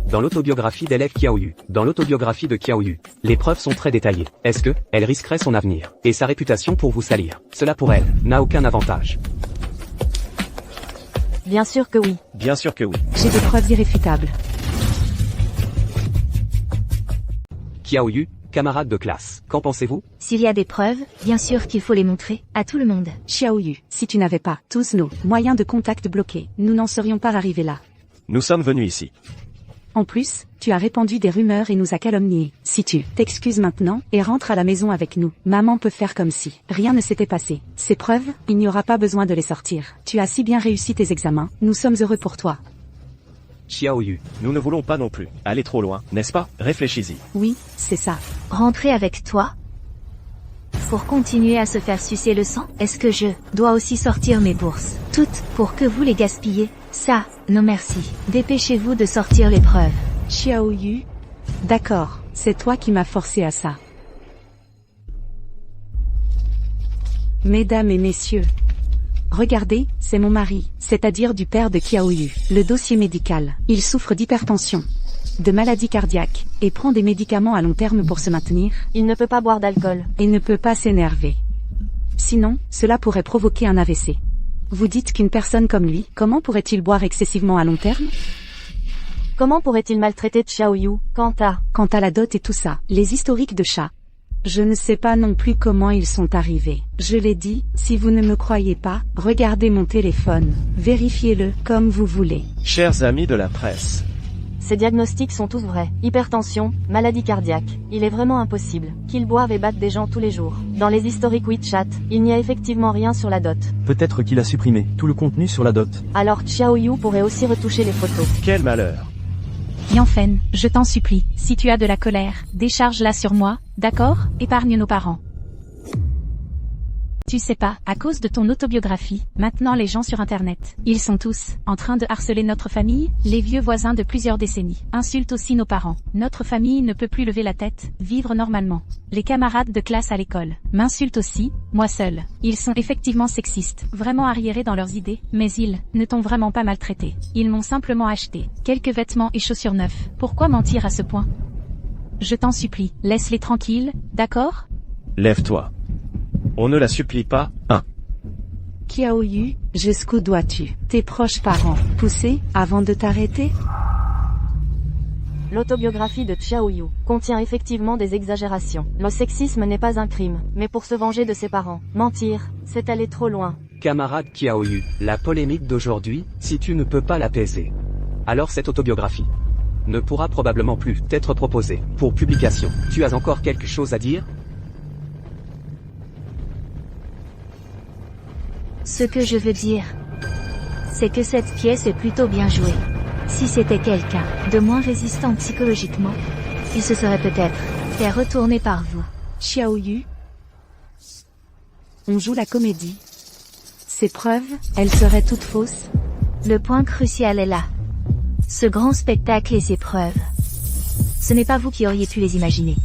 Dans l'autobiographie d'élève Kiaoyu, dans l'autobiographie de Kiaoyu, les preuves sont très détaillées. Est-ce que, elle risquerait son avenir, et sa réputation pour vous salir? Cela pour elle, n'a aucun avantage. Bien sûr que oui. Bien sûr que oui. J'ai des preuves irréfutables. Kiaoyu, camarade de classe, qu'en pensez-vous? S'il y a des preuves, bien sûr qu'il faut les montrer, à tout le monde. Xiaoyu, si tu n'avais pas tous nos moyens de contact bloqués, nous n'en serions pas arrivés là. Nous sommes venus ici. En plus, tu as répandu des rumeurs et nous as calomniés. Si tu t'excuses maintenant et rentres à la maison avec nous, maman peut faire comme si rien ne s'était passé. Ces preuves, il n'y aura pas besoin de les sortir. Tu as si bien réussi tes examens, nous sommes heureux pour toi. Xiaoyu. Nous ne voulons pas non plus aller trop loin, n'est-ce pas? Réfléchis-y. Oui, c'est ça. Rentrer avec toi? Pour continuer à se faire sucer le sang? Est-ce que je dois aussi sortir mes bourses? Toutes, pour que vous les gaspillez? Ça, non merci. Dépêchez-vous de sortir les preuves. Xiaoyu. D'accord, c'est toi qui m'as forcé à ça. Mesdames et messieurs. Regardez, c'est mon mari, c'est-à-dire du père de Kiaoyu. Le dossier médical. Il souffre d'hypertension, de maladie cardiaque, et prend des médicaments à long terme pour se maintenir. Il ne peut pas boire d'alcool. Et ne peut pas s'énerver. Sinon, cela pourrait provoquer un AVC. Vous dites qu'une personne comme lui, comment pourrait-il boire excessivement à long terme? Comment pourrait-il maltraiter Xiaoyu, quant à la dot et tout ça, les historiques de chat? Je ne sais pas non plus comment ils sont arrivés. Je l'ai dit, si vous ne me croyez pas, regardez mon téléphone. Vérifiez-le, comme vous voulez. Chers amis de la presse. Ces diagnostics sont tous vrais. Hypertension, maladie cardiaque. Il est vraiment impossible qu'il boive et batte des gens tous les jours. Dans les historiques WeChat, il n'y a effectivement rien sur la dot. Peut-être qu'il a supprimé tout le contenu sur la dot. Alors Xiaoyu pourrait aussi retoucher les photos. Quel malheur. Yanfen, je t'en supplie, si tu as de la colère, décharge-la sur moi, d'accord? Épargne nos parents. Tu sais pas, à cause de ton autobiographie, maintenant les gens sur Internet, ils sont tous en train de harceler notre famille, les vieux voisins de plusieurs décennies, insultent aussi nos parents. Notre famille ne peut plus lever la tête, vivre normalement. Les camarades de classe à l'école m'insultent aussi, moi seul. Ils sont effectivement sexistes, vraiment arriérés dans leurs idées, mais ils ne t'ont vraiment pas maltraité. Ils m'ont simplement acheté quelques vêtements et chaussures neufs. Pourquoi mentir à ce point? Je t'en supplie, laisse-les tranquilles, d'accord? Lève-toi. On ne la supplie pas, hein. Kiaoyu, jusqu'où dois-tu, tes proches parents, pousser, avant de t'arrêter? L'autobiographie de Xiaoyu contient effectivement des exagérations. Le sexisme n'est pas un crime, mais pour se venger de ses parents, mentir, c'est aller trop loin. Camarade Kiaoyu, la polémique d'aujourd'hui, si tu ne peux pas l'apaiser, alors cette autobiographie ne pourra probablement plus t'être proposée pour publication. Tu as encore quelque chose à dire? Ce que je veux dire, c'est que cette pièce est plutôt bien jouée. Si c'était quelqu'un de moins résistant psychologiquement, il se serait peut-être fait retourner par vous. Xiaoyu, on joue la comédie. Ces preuves, elles seraient toutes fausses? Le point crucial est là. Ce grand spectacle et ses preuves. Ce n'est pas vous qui auriez pu les imaginer.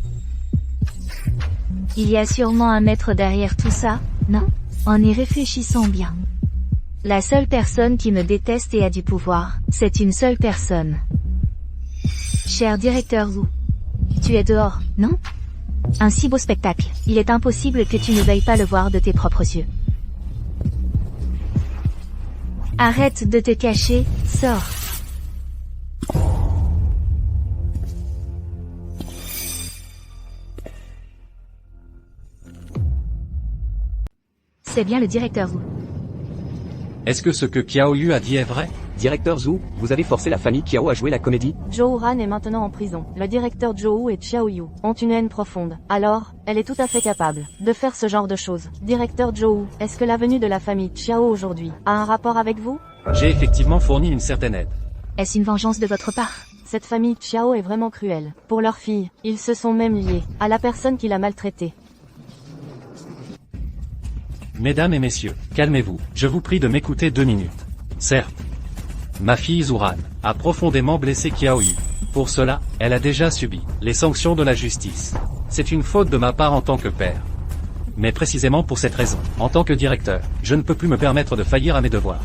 Il y a sûrement un maître derrière tout ça, non? En y réfléchissant bien. La seule personne qui me déteste et a du pouvoir, c'est une seule personne. Cher directeur Wu, tu es dehors, non? Un si beau spectacle, il est impossible que tu ne veuilles pas le voir de tes propres yeux. Arrête de te cacher, sors. C'est bien le directeur Wu. Est-ce que ce que Kiaoyu a dit est vrai? Directeur Zhu, vous avez forcé la famille Kiao à jouer la comédie? Zhou Han est maintenant en prison. Le directeur Zhou et Xiaoyu ont une haine profonde. Alors, elle est tout à fait capable de faire ce genre de choses. Directeur Zhou, est-ce que la venue de la famille Xiao aujourd'hui a un rapport avec vous? J'ai effectivement fourni une certaine aide. Est-ce une vengeance de votre part? Cette famille Xiao est vraiment cruelle. Pour leur fille, ils se sont même liés à la personne qui l'a maltraitée. Mesdames et messieurs, calmez-vous, je vous prie de m'écouter 2 minutes. Certes, ma fille Zuran a profondément blessé Qiaoyu. Pour cela, elle a déjà subi les sanctions de la justice. C'est une faute de ma part en tant que père. Mais précisément pour cette raison, en tant que directeur, je ne peux plus me permettre de faillir à mes devoirs.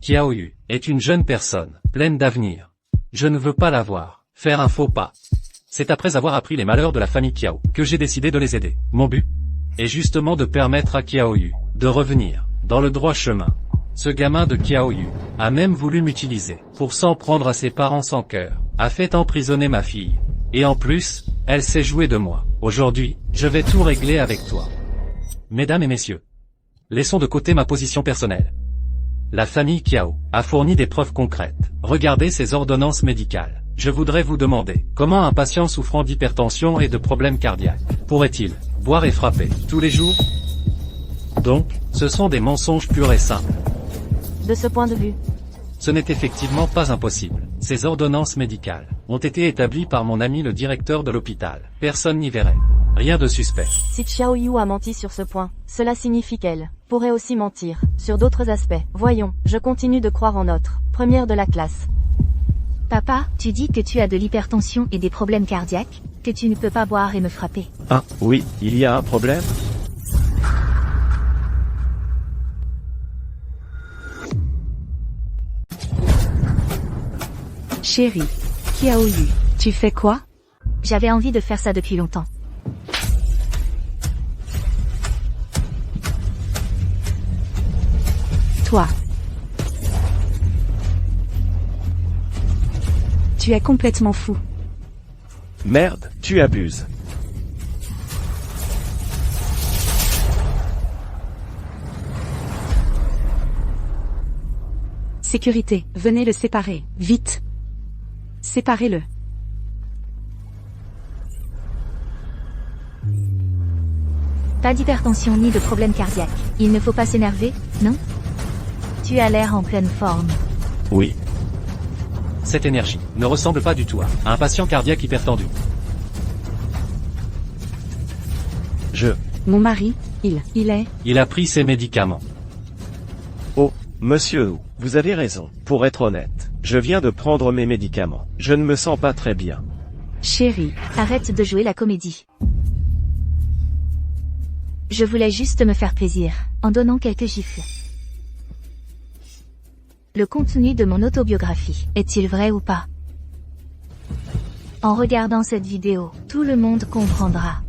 Qiaoyu est une jeune personne, pleine d'avenir. Je ne veux pas la voir faire un faux pas. C'est après avoir appris les malheurs de la famille Qiao que j'ai décidé de les aider. Mon but est justement de permettre à Qiaoyu de revenir dans le droit chemin. Ce gamin de Qiaoyu a même voulu m'utiliser pour s'en prendre à ses parents sans cœur, a fait emprisonner ma fille. Et en plus, elle s'est jouée de moi. Aujourd'hui, je vais tout régler avec toi. Mesdames et messieurs, laissons de côté ma position personnelle. La famille Qiao a fourni des preuves concrètes. Regardez ces ordonnances médicales. Je voudrais vous demander, comment un patient souffrant d'hypertension et de problèmes cardiaques pourrait-il boire et frapper tous les jours? Donc, ce sont des mensonges purs et simples. De ce point de vue, Ce n'est effectivement pas impossible. Ces ordonnances médicales ont été établies par mon ami le directeur de l'hôpital. Personne n'y verrait rien de suspect. si Xiaoyu a menti sur ce point, cela signifie qu'elle pourrait aussi mentir sur d'autres aspects. Voyons, je continue de croire en notre première de la classe. Papa, tu dis que tu as de l'hypertension et des problèmes cardiaques, que tu ne peux pas boire et me frapper. Ah, oui, il y a un problème? Chérie, Qiaoyu, tu fais quoi? J'avais envie de faire ça depuis longtemps. Toi. Tu es complètement fou. Merde, tu abuses. Sécurité, venez le séparer, vite. Séparez-le. Pas d'hypertension ni de problème cardiaque. Il ne faut pas s'énerver, non? Tu as l'air en pleine forme. Oui. Cette énergie ne ressemble pas du tout à un patient cardiaque hypertendu. Mon mari, Il a pris ses médicaments. Oh, monsieur, vous avez raison. Pour être honnête, je viens de prendre mes médicaments. Je ne me sens pas très bien. Chérie, Arrête de jouer la comédie. Je voulais juste me faire plaisir, en donnant quelques gifles. Le contenu de mon autobiographie, est-il vrai ou pas? En regardant cette vidéo, tout le monde comprendra.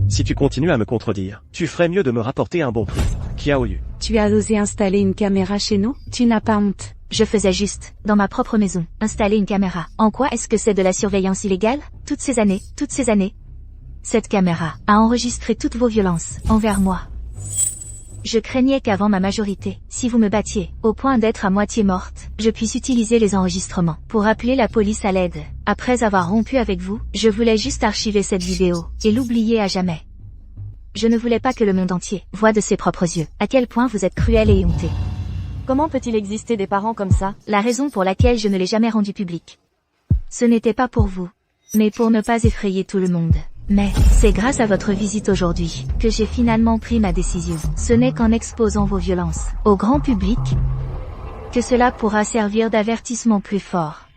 Si tu continues à me contredire, tu ferais mieux de me rapporter un bon prix. Qiaoyu. tu as osé installer une caméra chez nous? Tu n'as pas honte? Je faisais juste, dans ma propre maison, installer une caméra. En quoi est-ce que c'est de la surveillance illégale? Toutes ces années. Cette caméra a enregistré toutes vos violences envers moi. Je craignais qu'avant ma majorité, si vous me battiez, au point d'être à moitié morte, je puisse utiliser les enregistrements pour appeler la police à l'aide. Après avoir rompu avec vous, je voulais juste archiver cette vidéo, et l'oublier à jamais. Je ne voulais pas que le monde entier voie de ses propres yeux à quel point vous êtes cruel et éhonté. Comment peut-il exister des parents comme ça? La raison pour laquelle je ne l'ai jamais rendu public. Ce n'était pas pour vous, mais pour ne pas effrayer tout le monde. Mais, c'est grâce à votre visite aujourd'hui, que j'ai finalement pris ma décision. Ce n'est qu'en exposant vos violences au grand public, que cela pourra servir d'avertissement plus fort.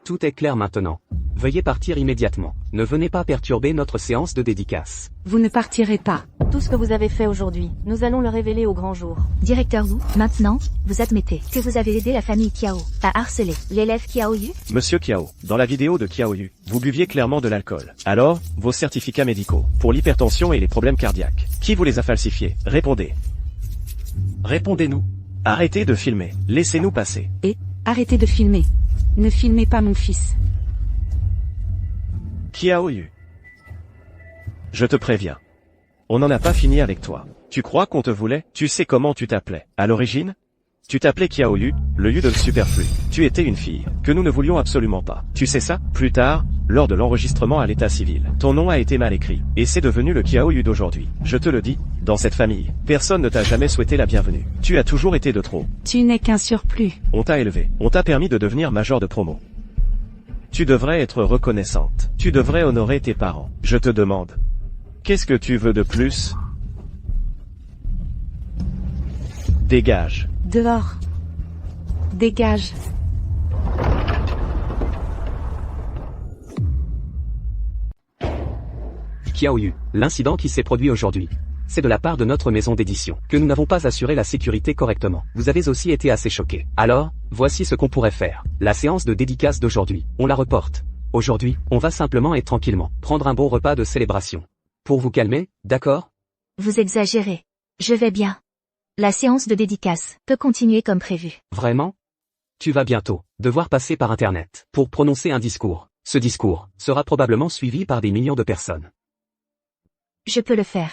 Tout est clair maintenant. Veuillez partir immédiatement. Ne venez pas perturber notre séance de dédicace. Vous ne partirez pas. Tout ce que vous avez fait aujourd'hui, nous allons le révéler au grand jour. Directeur Wu, maintenant, vous admettez que vous avez aidé la famille Qiao à harceler l'élève Qiaoyu? Monsieur Qiao, dans la vidéo de Qiaoyu, vous buviez clairement de l'alcool. Alors, vos certificats médicaux, pour l'hypertension et les problèmes cardiaques, qui vous les a falsifiés? Répondez. Répondez-nous. Arrêtez de filmer. Laissez-nous passer. Et, arrêtez de filmer. Ne filmez pas mon fils. Qiaoyu. Je te préviens. On n'en a pas fini avec toi. Tu crois qu'on te voulait? Tu sais comment tu t'appelais? À l'origine? Tu t'appelais Qiaoyu, le Yu de superflu. Tu étais une fille, que nous ne voulions absolument pas. Tu sais ça? Plus tard, lors de l'enregistrement à l'état civil, ton nom a été mal écrit, et c'est devenu le Qiaoyu d'aujourd'hui. Je te le dis, dans cette famille, personne ne t'a jamais souhaité la bienvenue. Tu as toujours été de trop. Tu n'es qu'un surplus. On t'a élevé, on t'a permis de devenir major de promo. Tu devrais être reconnaissante. Tu devrais honorer tes parents. Je te demande. Qu'est-ce que tu veux de plus? Dégage. Dehors. Dégage. Qiaoyu, l'incident qui s'est produit aujourd'hui. C'est de la part de notre maison d'édition que nous n'avons pas assuré la sécurité correctement. Vous avez aussi été assez choqués. Alors, voici ce qu'on pourrait faire. La séance de dédicace d'aujourd'hui, on la reporte. Aujourd'hui, on va simplement et tranquillement prendre un bon repas de célébration. Pour vous calmer, d'accord? Vous exagérez. Je vais bien. La séance de dédicace peut continuer comme prévu. Vraiment? Tu vas bientôt devoir passer par Internet pour prononcer un discours. Ce discours sera probablement suivi par des millions de personnes. Je peux le faire.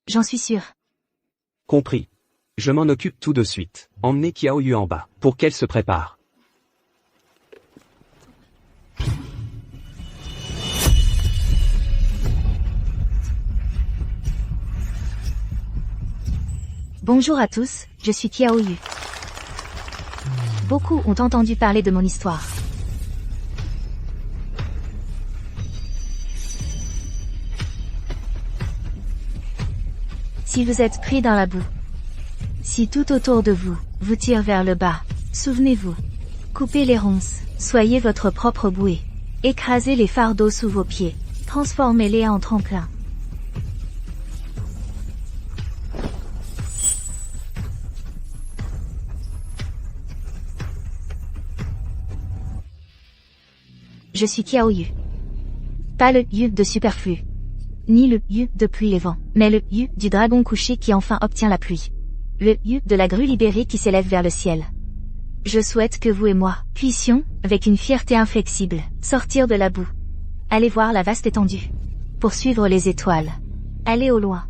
J'en suis sûr. Compris. Je m'en occupe tout de suite. Emmenez Qiaoyu en bas pour qu'elle se prépare. Bonjour à tous, je suis Qiaoyu. Beaucoup ont entendu parler de mon histoire. Si vous êtes pris dans la boue, si tout autour de vous vous tire vers le bas, souvenez-vous. Coupez les ronces, soyez votre propre bouée. Écrasez les fardeaux sous vos pieds, transformez-les en tremplin. Je suis Qiaoyu. Pas le Yu de superflu. Ni le Yu de pluie et vent, mais le Yu du dragon couché qui enfin obtient la pluie. Le Yu de la grue libérée qui s'élève vers le ciel. Je souhaite que vous et moi puissions, avec une fierté inflexible, sortir de la boue. Aller voir la vaste étendue. Poursuivre les étoiles. Aller au loin.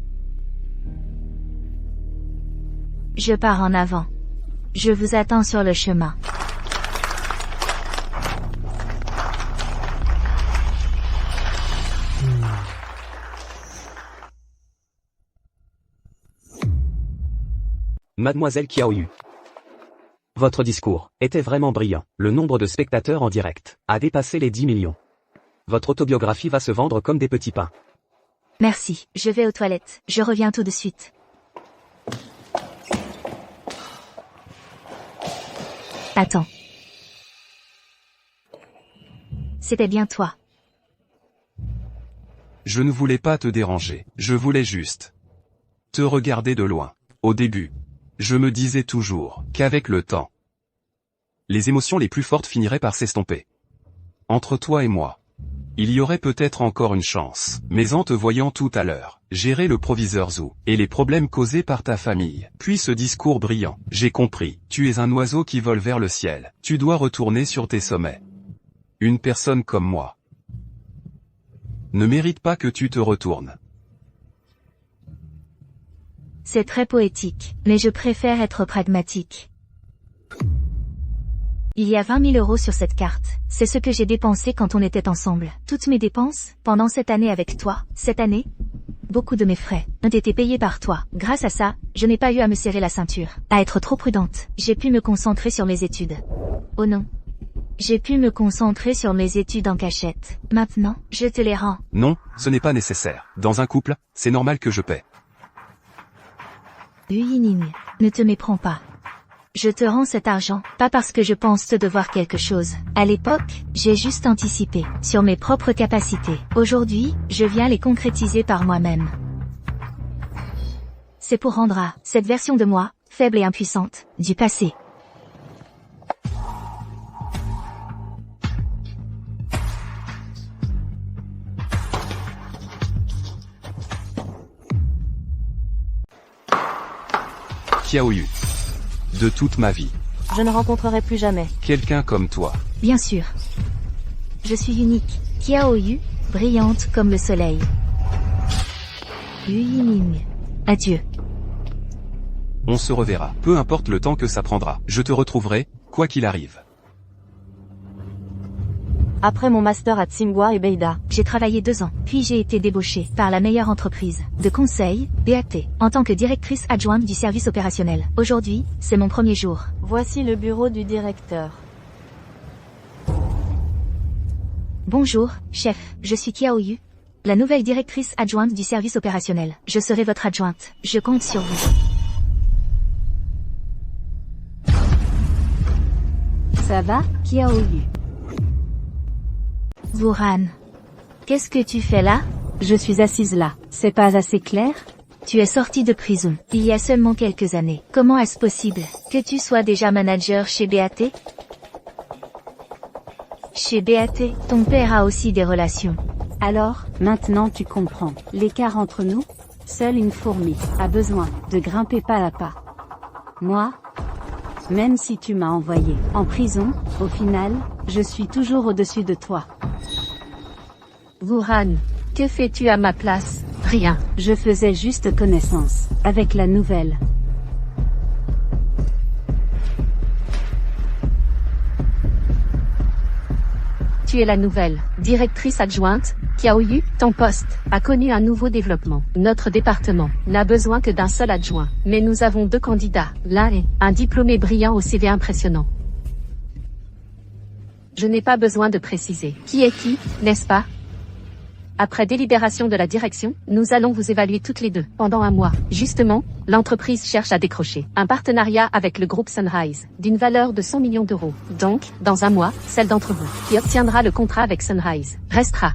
Je pars en avant. Je vous attends sur le chemin. Mademoiselle Qiaoyu. Votre discours était vraiment brillant. Le nombre de spectateurs en direct a dépassé les 10 millions. Votre autobiographie va se vendre comme des petits pains. Merci, je vais aux toilettes. Je reviens tout de suite. Attends. C'était bien toi. Je ne voulais pas te déranger, je voulais juste te regarder de loin. Au début, je me disais toujours qu'avec le temps, les émotions les plus fortes finiraient par s'estomper. Entre toi et moi, il y aurait peut-être encore une chance, mais en te voyant tout à l'heure, gérer le proviseur Zhu, et les problèmes causés par ta famille, puis ce discours brillant, j'ai compris, tu es un oiseau qui vole vers le ciel, tu dois retourner sur tes sommets. Une personne comme moi ne mérite pas que tu te retournes. C'est très poétique, mais je préfère être pragmatique. Il y a 20 000 € sur cette carte, c'est ce que j'ai dépensé quand on était ensemble. Toutes mes dépenses, pendant cette année avec toi, cette année, beaucoup de mes frais, ont été payés par toi. Grâce à ça, je n'ai pas eu à me serrer la ceinture, à être trop prudente. J'ai pu me concentrer sur mes études. Oh non. J'ai pu me concentrer sur mes études en cachette. Maintenant, je te les rends. Non, ce n'est pas nécessaire. Dans un couple, c'est normal que je paie. Yu Yining, ne te méprends pas. Je te rends cet argent, pas parce que je pense te devoir quelque chose. À l'époque, j'ai juste anticipé sur mes propres capacités. Aujourd'hui, je viens les concrétiser par moi-même. C'est pour rendre à cette version de moi, faible et impuissante, du passé. Qiaoyu. De toute ma vie. Je ne rencontrerai plus jamais quelqu'un comme toi. Bien sûr. Je suis unique. Qiaoyu, brillante comme le soleil. Yu Yining. Adieu. On se reverra. Peu importe le temps que ça prendra. Je te retrouverai, quoi qu'il arrive. après mon master à Tsinghua et Beida. J'ai travaillé 2 ans, puis j'ai été débauchée par la meilleure entreprise de conseil, BAT, en tant que directrice adjointe du service opérationnel. Aujourd'hui, c'est mon premier jour. Voici le bureau du directeur. Bonjour, chef, je suis Kiao Yu, la nouvelle directrice adjointe du service opérationnel. Je serai votre adjointe. Je compte sur vous. Ça va, Kiao Yu? Wuhan. Qu'est-ce que tu fais là? Je suis assise là. C'est pas assez clair? Tu es sortie de prison il y a seulement quelques années. Comment est-ce possible que tu sois déjà manager chez BAT? Chez BAT, ton père a aussi des relations. Alors, maintenant tu comprends. L'écart entre nous? Seule une fourmi a besoin de grimper pas à pas. Moi, même si tu m'as envoyé en prison, au final, je suis toujours au-dessus de toi. Wuhan, que fais-tu à ma place? Rien. Je faisais juste connaissance avec la nouvelle. Tu es la nouvelle directrice adjointe, Kiao Yu. Ton poste a connu un nouveau développement. Notre département n'a besoin que d'un seul adjoint. Mais nous avons 2 candidats. L'un est un diplômé brillant au CV impressionnant. Je n'ai pas besoin de préciser qui est qui, n'est-ce pas? Après délibération de la direction, nous allons vous évaluer toutes les 2 pendant 1 mois. Justement, l'entreprise cherche à décrocher un partenariat avec le groupe Sunrise, d'une valeur de 100 millions d'euros. Donc, dans 1 mois, celle d'entre vous qui obtiendra le contrat avec Sunrise restera.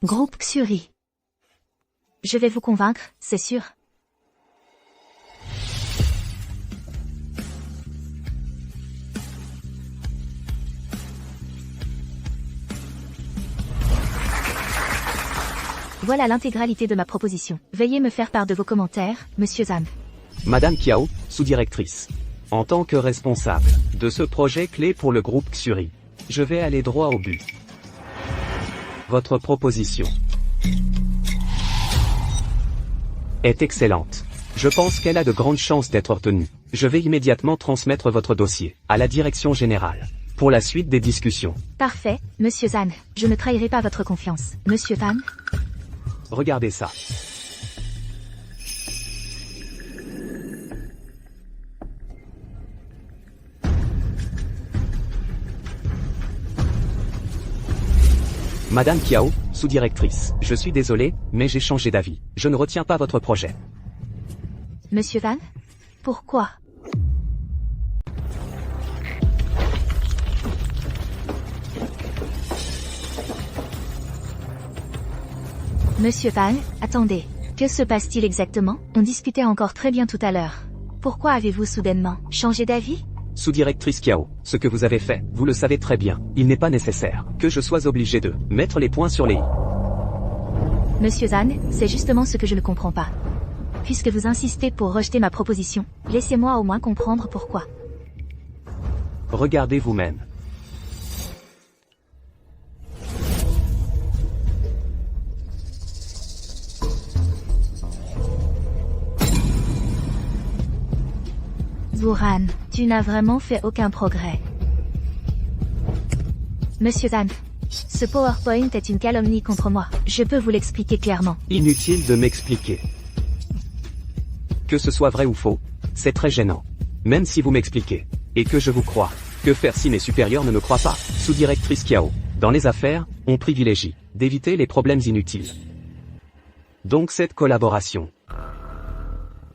Groupe Xuri. Je vais vous convaincre, c'est sûr. Voilà l'intégralité de ma proposition. Veuillez me faire part de vos commentaires, Monsieur Zhang. Madame Kiao, sous-directrice. En tant que responsable de ce projet clé pour le groupe Xuri, je vais aller droit au but. Votre proposition est excellente. Je pense qu'elle a de grandes chances d'être retenue. Je vais immédiatement transmettre votre dossier à la direction générale pour la suite des discussions. Parfait, Monsieur Zhang. Je ne trahirai pas votre confiance. Monsieur Zhang. Regardez ça. Madame Kiao, sous-directrice, je suis désolé, mais j'ai changé d'avis. Je ne retiens pas votre projet. Monsieur Zhang? Pourquoi? Monsieur Zhang, attendez. Que se passe-t-il exactement? On discutait encore très bien tout à l'heure. Pourquoi avez-vous soudainement changé d'avis? Sous-directrice Kiao, ce que vous avez fait, vous le savez très bien. Il n'est pas nécessaire que je sois obligé de mettre les points sur les i. Monsieur Zhang, c'est justement ce que je ne comprends pas. Puisque vous insistez pour rejeter ma proposition, laissez-moi au moins comprendre pourquoi. Regardez vous-même. Wuhan, tu n'as vraiment fait aucun progrès. Monsieur Zhang, ce PowerPoint est une calomnie contre moi. Je peux vous l'expliquer clairement. Inutile de m'expliquer. Que ce soit vrai ou faux, c'est très gênant. Même si vous m'expliquez, et que je vous crois, que faire si mes supérieurs ne me croient pas? Sous-directrice Kiao, dans les affaires, on privilégie d'éviter les problèmes inutiles. Donc cette collaboration,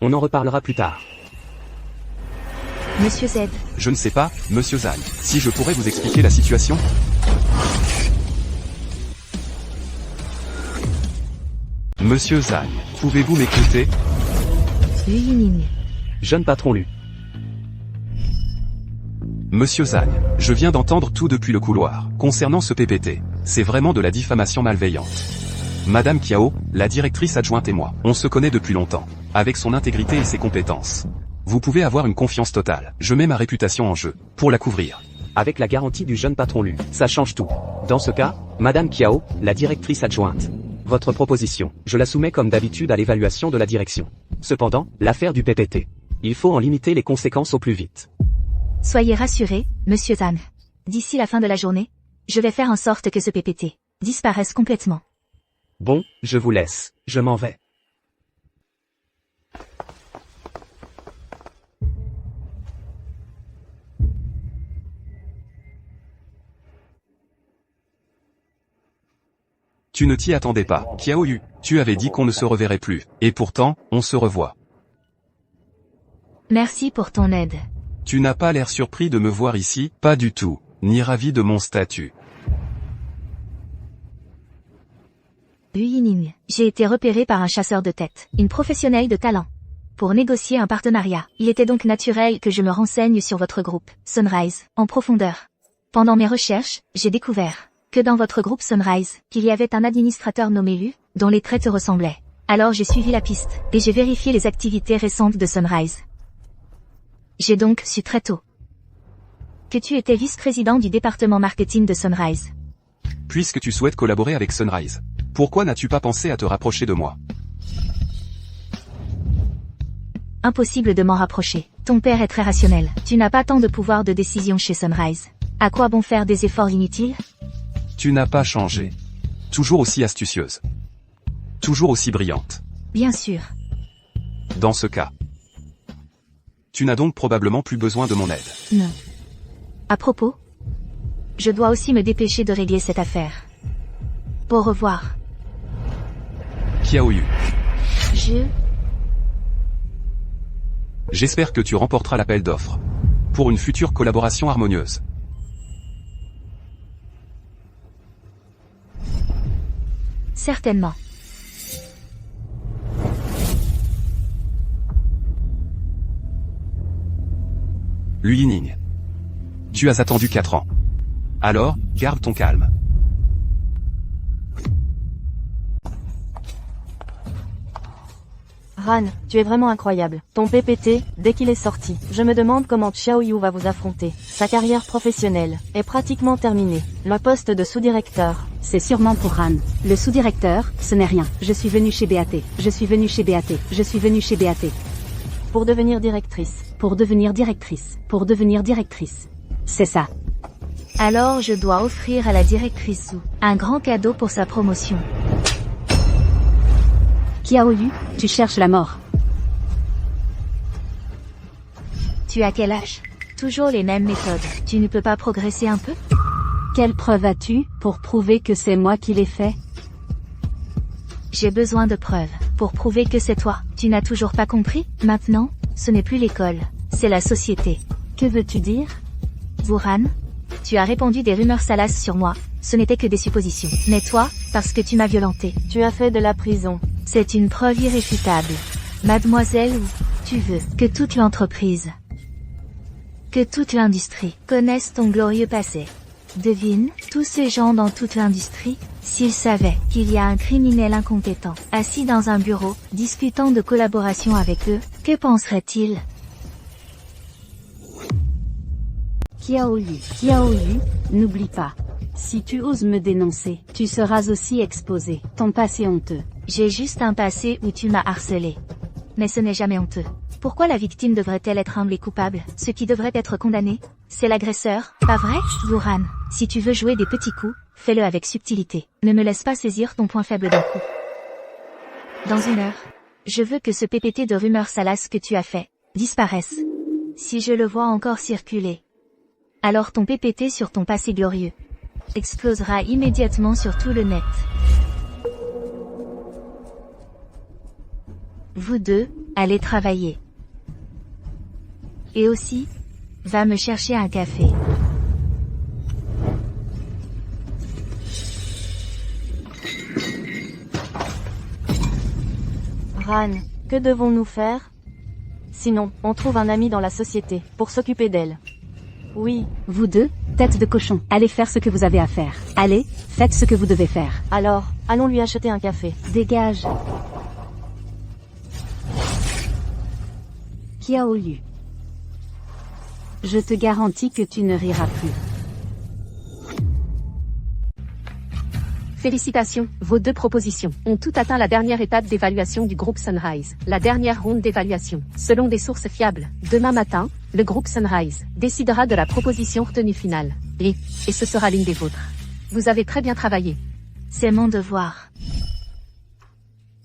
on en reparlera plus tard. Monsieur Z. Je ne sais pas, Monsieur Zhang, si je pourrais vous expliquer la situation? Monsieur Zhang, pouvez-vous m'écouter? Lu Yining. Jeune patron Lu. Monsieur Zhang, je viens d'entendre tout depuis le couloir. Concernant ce PPT, c'est vraiment de la diffamation malveillante. Madame Kiao, la directrice adjointe et moi, on se connaît depuis longtemps, avec son intégrité et ses compétences. Vous pouvez avoir une confiance totale. Je mets ma réputation en jeu, pour la couvrir. avec la garantie du jeune patron Lu. Ça change tout. Dans ce cas, Madame Kiao, la directrice adjointe. Votre proposition, je la soumets comme d'habitude à l'évaluation de la direction. Cependant, l'affaire du PPT. Il faut en limiter les conséquences au plus vite. Soyez rassuré, monsieur Zhang. D'ici la fin de la journée, je vais faire en sorte que ce PPT disparaisse complètement. Bon, je vous laisse, je m'en vais. Tu ne t'y attendais pas, Kiao Yu. Tu avais dit qu'on ne se reverrait plus. Et pourtant, on se revoit. Merci pour ton aide. Tu n'as pas l'air surpris de me voir ici, pas du tout, ni ravi de mon statut. Yu Yining, j'ai été repéré par un chasseur de tête, une professionnelle de talent. Pour négocier un partenariat, il était donc naturel que je me renseigne sur votre groupe, Sunrise, en profondeur. Pendant mes recherches, j'ai découvert que dans votre groupe Sunrise, qu'il y avait un administrateur nommé Lu, dont les traits te ressemblaient. Alors j'ai suivi la piste, et j'ai vérifié les activités récentes de Sunrise. J'ai donc su très tôt que tu étais vice-président du département marketing de Sunrise. Puisque tu souhaites collaborer avec Sunrise, pourquoi n'as-tu pas pensé à te rapprocher de moi? Impossible de m'en rapprocher. Ton père est très rationnel. Tu n'as pas tant de pouvoir de décision chez Sunrise. À quoi bon faire des efforts inutiles? Tu n'as pas changé. Toujours aussi astucieuse. Toujours aussi brillante. Bien sûr. Dans ce cas, tu n'as donc probablement plus besoin de mon aide. Non. À propos, je dois aussi me dépêcher de régler cette affaire. Au revoir. Kiao Yu. J'espère que tu remporteras l'appel d'offres. Pour une future collaboration harmonieuse. Certainement. Lu Yining. Tu as attendu 4 ans. Alors, garde ton calme. Ran, tu es vraiment incroyable. Ton PPT, dès qu'il est sorti, je me demande comment Xiao Yu va vous affronter. Sa carrière professionnelle est pratiquement terminée. Le poste de sous-directeur. C'est sûrement pour Ran. Le sous-directeur, ce n'est rien. Je suis venu chez BAT. Je suis venu chez BAT. Je suis venu chez BAT. Pour devenir directrice. Pour devenir directrice. Pour devenir directrice. C'est ça. Alors je dois offrir à la directrice Zhu un grand cadeau pour sa promotion. Kiao Yu, tu cherches la mort. Tu as quel âge? Toujours les mêmes méthodes. Tu ne peux pas progresser un peu? Quelle preuve as-tu pour prouver que c'est moi qui l'ai fait? J'ai besoin de preuves pour prouver que c'est toi. Tu n'as toujours pas compris? Maintenant, ce n'est plus l'école, c'est la société. Que veux-tu dire? Wuhan, tu as répandu des rumeurs salaces sur moi. Ce n'était que des suppositions. Mais toi, parce que tu m'as violenté. Tu as fait de la prison. C'est une preuve irréfutable. Mademoiselle, tu veux que toute l'entreprise, que toute l'industrie connaisse ton glorieux passé. Devine, tous ces gens dans toute l'industrie, s'ils savaient qu'il y a un criminel incompétent, assis dans un bureau, discutant de collaboration avec eux, que penseraient-ils? Kiao Yu, n'oublie pas. Si tu oses me dénoncer, tu seras aussi exposé. Ton passé honteux. J'ai juste un passé où tu m'as harcelé. Mais ce n'est jamais honteux. Pourquoi la victime devrait-elle être humble et coupable? Ce qui devrait être condamné, c'est l'agresseur, pas vrai? Wuhan, si tu veux jouer des petits coups, fais-le avec subtilité. Ne me laisse pas saisir ton point faible d'un coup. Dans 1 heure, je veux que ce PPT de rumeurs salaces que tu as fait disparaisse. Si je le vois encore circuler, alors ton PPT sur ton passé glorieux explosera immédiatement sur tout le net. Vous deux, allez travailler. Et aussi, va me chercher un café. Ran, que devons-nous faire? Sinon, on trouve un ami dans la société, pour s'occuper d'elle. Oui. Vous deux, tête de cochon, allez faire ce que vous avez à faire. Allez, faites ce que vous devez faire. Alors, allons lui acheter un café. Dégage. Kiao Yu. Je te garantis que tu ne riras plus. Félicitations, vos 2 propositions ont toutes atteint la dernière étape d'évaluation du groupe Sunrise. La dernière ronde d'évaluation. Selon des sources fiables, demain matin, le groupe Sunrise décidera de la proposition retenue finale. Et ce sera l'une des vôtres. Vous avez très bien travaillé. C'est mon devoir.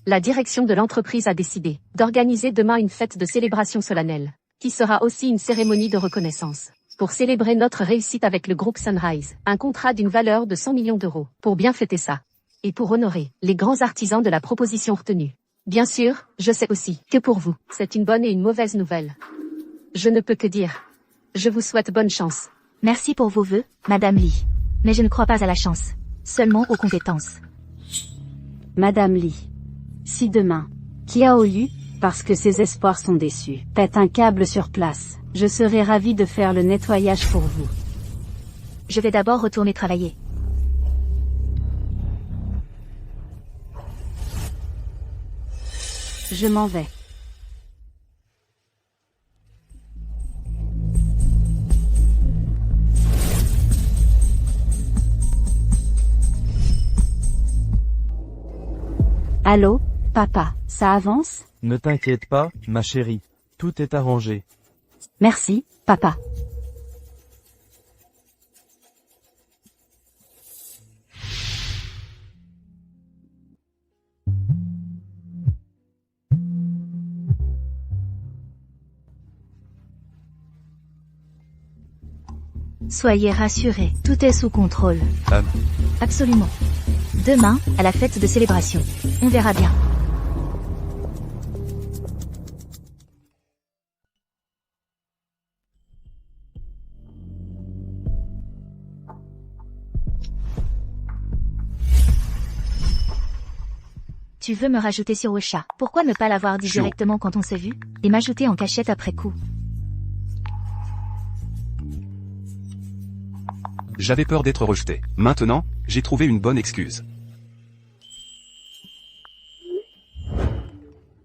La direction de l'entreprise a décidé d'organiser demain une fête de célébration solennelle, qui sera aussi une cérémonie de reconnaissance. Pour célébrer notre réussite avec le groupe Sunrise, un contrat d'une valeur de 100 millions d'euros, pour bien fêter ça. Et pour honorer les grands artisans de la proposition retenue. Bien sûr, je sais aussi que pour vous, c'est une bonne et une mauvaise nouvelle. Je ne peux que dire. Je vous souhaite bonne chance. Merci pour vos vœux, Madame Lee. Mais je ne crois pas à la chance. Seulement aux compétences. Madame Lee. Si demain, Kiao Yu, parce que ses espoirs sont déçus, pète un câble sur place, je serai ravi de faire le nettoyage pour vous. Je vais d'abord retourner travailler. Je m'en vais. Allô, papa, ça avance? Ne t'inquiète pas, ma chérie. Tout est arrangé. Merci, papa. Soyez rassurés, tout est sous contrôle. Absolument. Demain, à la fête de célébration. On verra bien. Tu veux me rajouter sur Ocha. Pourquoi ne pas l'avoir dit directement quand on s'est vu, et m'ajouter en cachette après coup? J'avais peur d'être rejeté. Maintenant, j'ai trouvé une bonne excuse.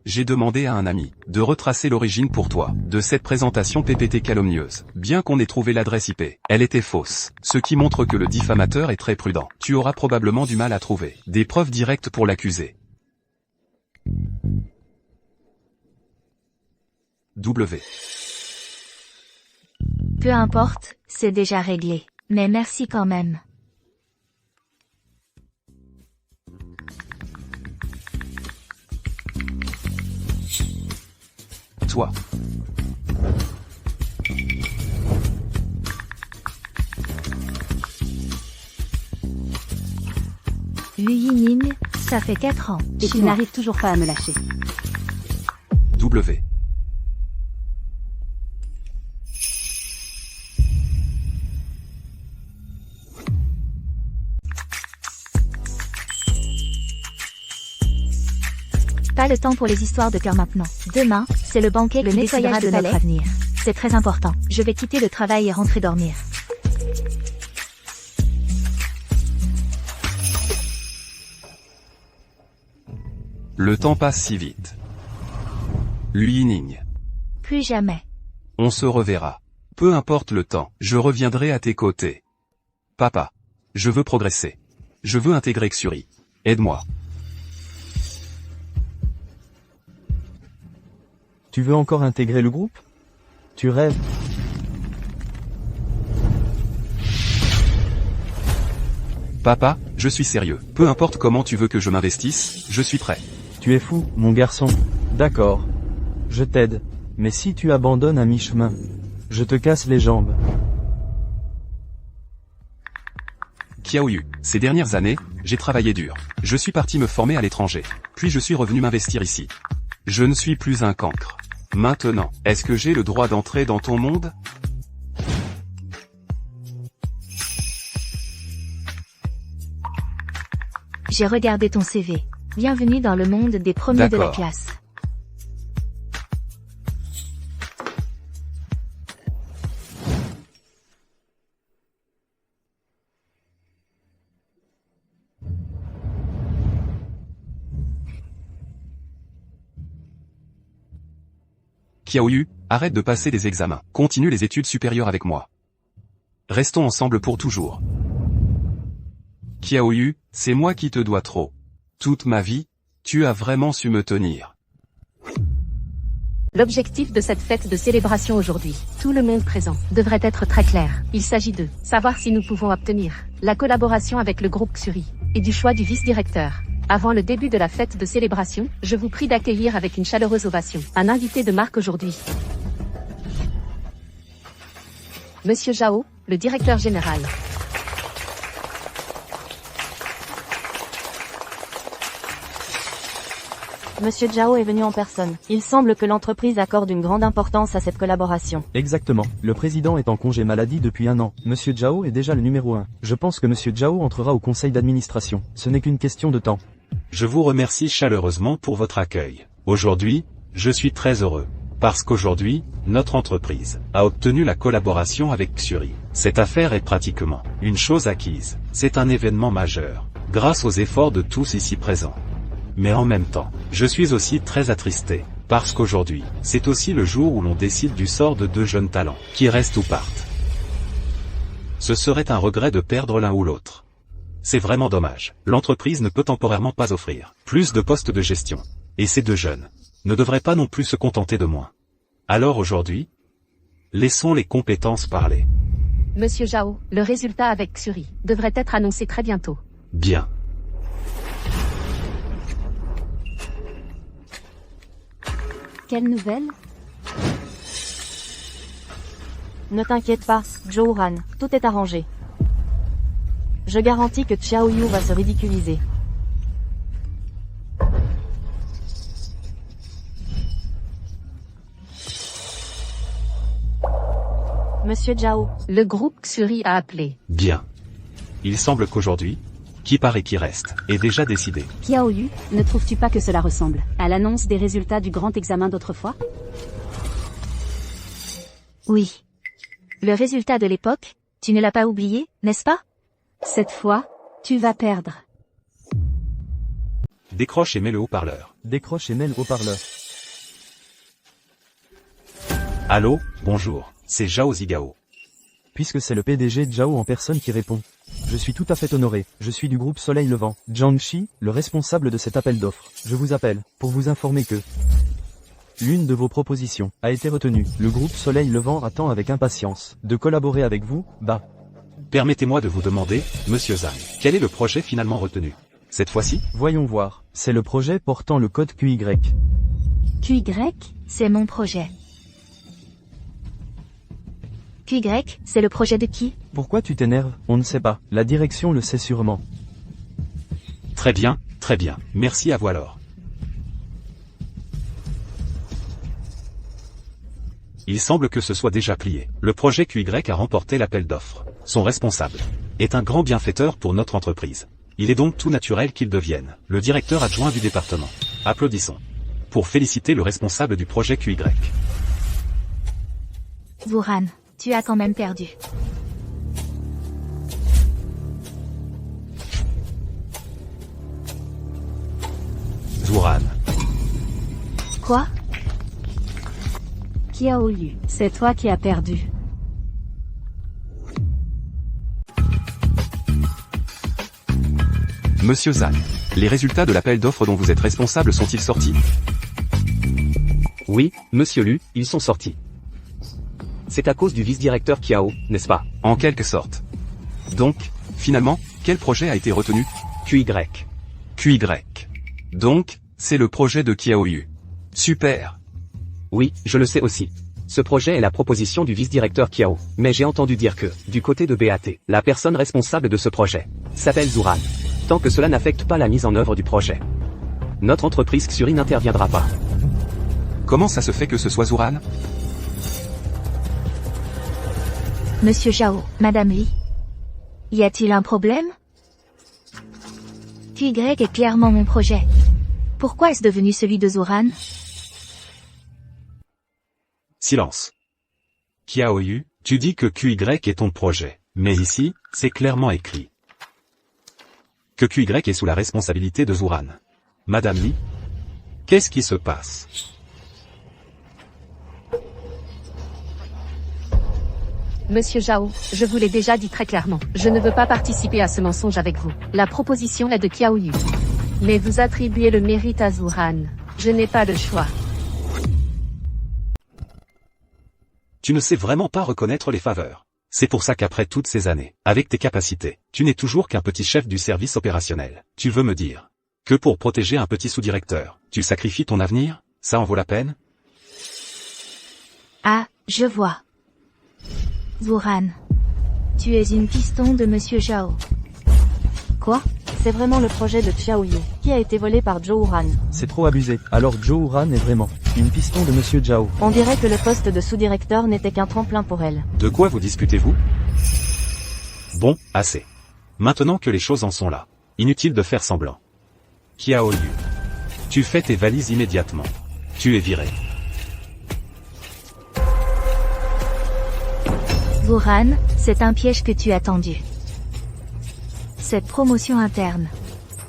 J'ai demandé à un ami de retracer l'origine pour toi de cette présentation PPT calomnieuse. Bien qu'on ait trouvé l'adresse IP, elle était fausse. Ce qui montre que le diffamateur est très prudent. Tu auras probablement du mal à trouver des preuves directes pour l'accuser. W. Peu importe, c'est déjà réglé. Mais merci quand même. Toi. Lui Yining, ça fait 4 ans. Et tu n'arrives toujours pas à me lâcher. W. Pas le temps pour les histoires de cœur maintenant. Demain, c'est le banquet qui décidera de notre avenir. C'est très important. Je vais quitter le travail et rentrer dormir. Le temps passe si vite. Lui Yining. Plus jamais. On se reverra. Peu importe le temps, je reviendrai à tes côtés. Papa. Je veux progresser. Je veux intégrer Xuri. Aide-moi. Tu veux encore intégrer le groupe? Tu rêves? Papa, je suis sérieux. Peu importe comment tu veux que je m'investisse, je suis prêt. Tu es fou, mon garçon. D'accord. Je t'aide. Mais si tu abandonnes à mi-chemin, je te casse les jambes. Kiao Yu, ces dernières années, j'ai travaillé dur. Je suis parti me former à l'étranger. Puis je suis revenu m'investir ici. Je ne suis plus un cancre. Maintenant, est-ce que j'ai le droit d'entrer dans ton monde? J'ai regardé ton CV. Bienvenue dans le monde des premiers de la D'accord. classe. Kiao Yu, arrête de passer des examens. Continue les études supérieures avec moi. Restons ensemble pour toujours. Qiaoyu, c'est moi qui te dois trop. Toute ma vie, tu as vraiment su me tenir. L'objectif de cette fête de célébration aujourd'hui, tout le monde présent, devrait être très clair. Il s'agit de savoir si nous pouvons obtenir la collaboration avec le groupe Xuri et du choix du vice-directeur. Avant le début de la fête de célébration, je vous prie d'accueillir avec une chaleureuse ovation un invité de marque aujourd'hui. Monsieur Zhao, le directeur général. Monsieur Zhao est venu en personne. Il semble que l'entreprise accorde une grande importance à cette collaboration. Exactement. Le président est en congé maladie depuis 1 an. Monsieur Zhao est déjà le numéro 1. Je pense que Monsieur Zhao entrera au conseil d'administration. Ce n'est qu'une question de temps. Je vous remercie chaleureusement pour votre accueil. Aujourd'hui, je suis très heureux. Parce qu'aujourd'hui, notre entreprise a obtenu la collaboration avec Xuri. Cette affaire est pratiquement une chose acquise. C'est un événement majeur, grâce aux efforts de tous ici présents. Mais en même temps, je suis aussi très attristé, parce qu'aujourd'hui, c'est aussi le jour où l'on décide du sort de 2 jeunes talents, qui restent ou partent. Ce serait un regret de perdre l'un ou l'autre. C'est vraiment dommage. L'entreprise ne peut temporairement pas offrir plus de postes de gestion. Et ces 2 jeunes ne devraient pas non plus se contenter de moins. Alors aujourd'hui, laissons les compétences parler. Monsieur Zhao, le résultat avec Xuri devrait être annoncé très bientôt. Bien. Quelle nouvelle? Ne t'inquiète pas, Zhou-ran, tout est arrangé. Je garantis que Qiaoyu va se ridiculiser. Monsieur Zhao. Le groupe Xuri a appelé. Bien. Il semble qu'aujourd'hui, qui part et qui reste, est déjà décidé. Qiaoyu, ne trouves-tu pas que cela ressemble à l'annonce des résultats du grand examen d'autrefois? Oui. Le résultat de l'époque, tu ne l'as pas oublié, n'est-ce pas? Cette fois, tu vas perdre. Décroche et mets le haut-parleur. Décroche et mets le haut-parleur. Allô, bonjour, c'est Zhao Zigao. Puisque c'est le PDG Zhao en personne qui répond. Je suis tout à fait honoré, je suis du groupe Soleil Levant. Jiangxi, le responsable de cet appel d'offres. Je vous appelle, pour vous informer que l'une de vos propositions a été retenue. Le groupe Soleil Levant attend avec impatience de collaborer avec vous, Permettez-moi de vous demander, Monsieur Zhang, quel est le projet finalement retenu? Cette fois-ci? Voyons voir, c'est le projet portant le code QY. QY? C'est mon projet. QY, c'est le projet de qui? Pourquoi tu t'énerves? On ne sait pas, la direction le sait sûrement. Très bien, merci à vous alors. Il semble que ce soit déjà plié. Le projet QY a remporté l'appel d'offres. Son responsable est un grand bienfaiteur pour notre entreprise. Il est donc tout naturel qu'il devienne le directeur adjoint du département. Applaudissons pour féliciter le responsable du projet QY. Zhou-ran, tu as quand même perdu. Zhou-ran. Quoi? Qiaoyu, c'est toi qui as perdu. Monsieur Zhang, les résultats de l'appel d'offres dont vous êtes responsable sont-ils sortis? Oui, Monsieur Lu, ils sont sortis. C'est à cause du vice-directeur Qiao, n'est-ce pas? En quelque sorte. Donc, finalement, quel projet a été retenu? QY. QY. Donc, c'est le projet de Qiaoyu. Super. Oui, je le sais aussi. Ce projet est la proposition du vice-directeur Qiao. Mais j'ai entendu dire que, du côté de BAT, la personne responsable de ce projet s'appelle Zhou-ran. Tant que cela n'affecte pas la mise en œuvre du projet, notre entreprise Xuri n'interviendra pas. Comment ça se fait que ce soit Zhou-ran? Monsieur Zhao, Madame Li. Y a-t-il un problème? QY est clairement mon projet. Pourquoi est-ce devenu celui de Zhou-ran? Silence. Qiaoyu, tu dis que QY est ton projet. Mais ici, c'est clairement écrit que QY est sous la responsabilité de Zhou-ran. Madame Li, qu'est-ce qui se passe? Monsieur Zhao, je vous l'ai déjà dit très clairement, je ne veux pas participer à ce mensonge avec vous. La proposition est de Qiaoyu. Mais vous attribuez le mérite à Zuran. Je n'ai pas le choix. Tu ne sais vraiment pas reconnaître les faveurs. C'est pour ça qu'après toutes ces années, avec tes capacités, tu n'es toujours qu'un petit chef du service opérationnel. Tu veux me dire que pour protéger un petit sous-directeur, tu sacrifies ton avenir? Ça en vaut la peine? Ah, je vois. Zuran. Tu es une piston de Monsieur Zhao. Quoi? C'est vraiment le projet de Xiaoyu, qui a été volé par Zhou Huran. C'est trop abusé. Alors Zhou Huran est vraiment une piston de Monsieur Zhao. On dirait que le poste de sous-directeur n'était qu'un tremplin pour elle. De quoi vous disputez-vous? Bon, assez. Maintenant que les choses en sont là, inutile de faire semblant. Qiaoyu, tu fais tes valises immédiatement. Tu es viré. Zuran, c'est un piège que tu as tendu. Cette promotion interne,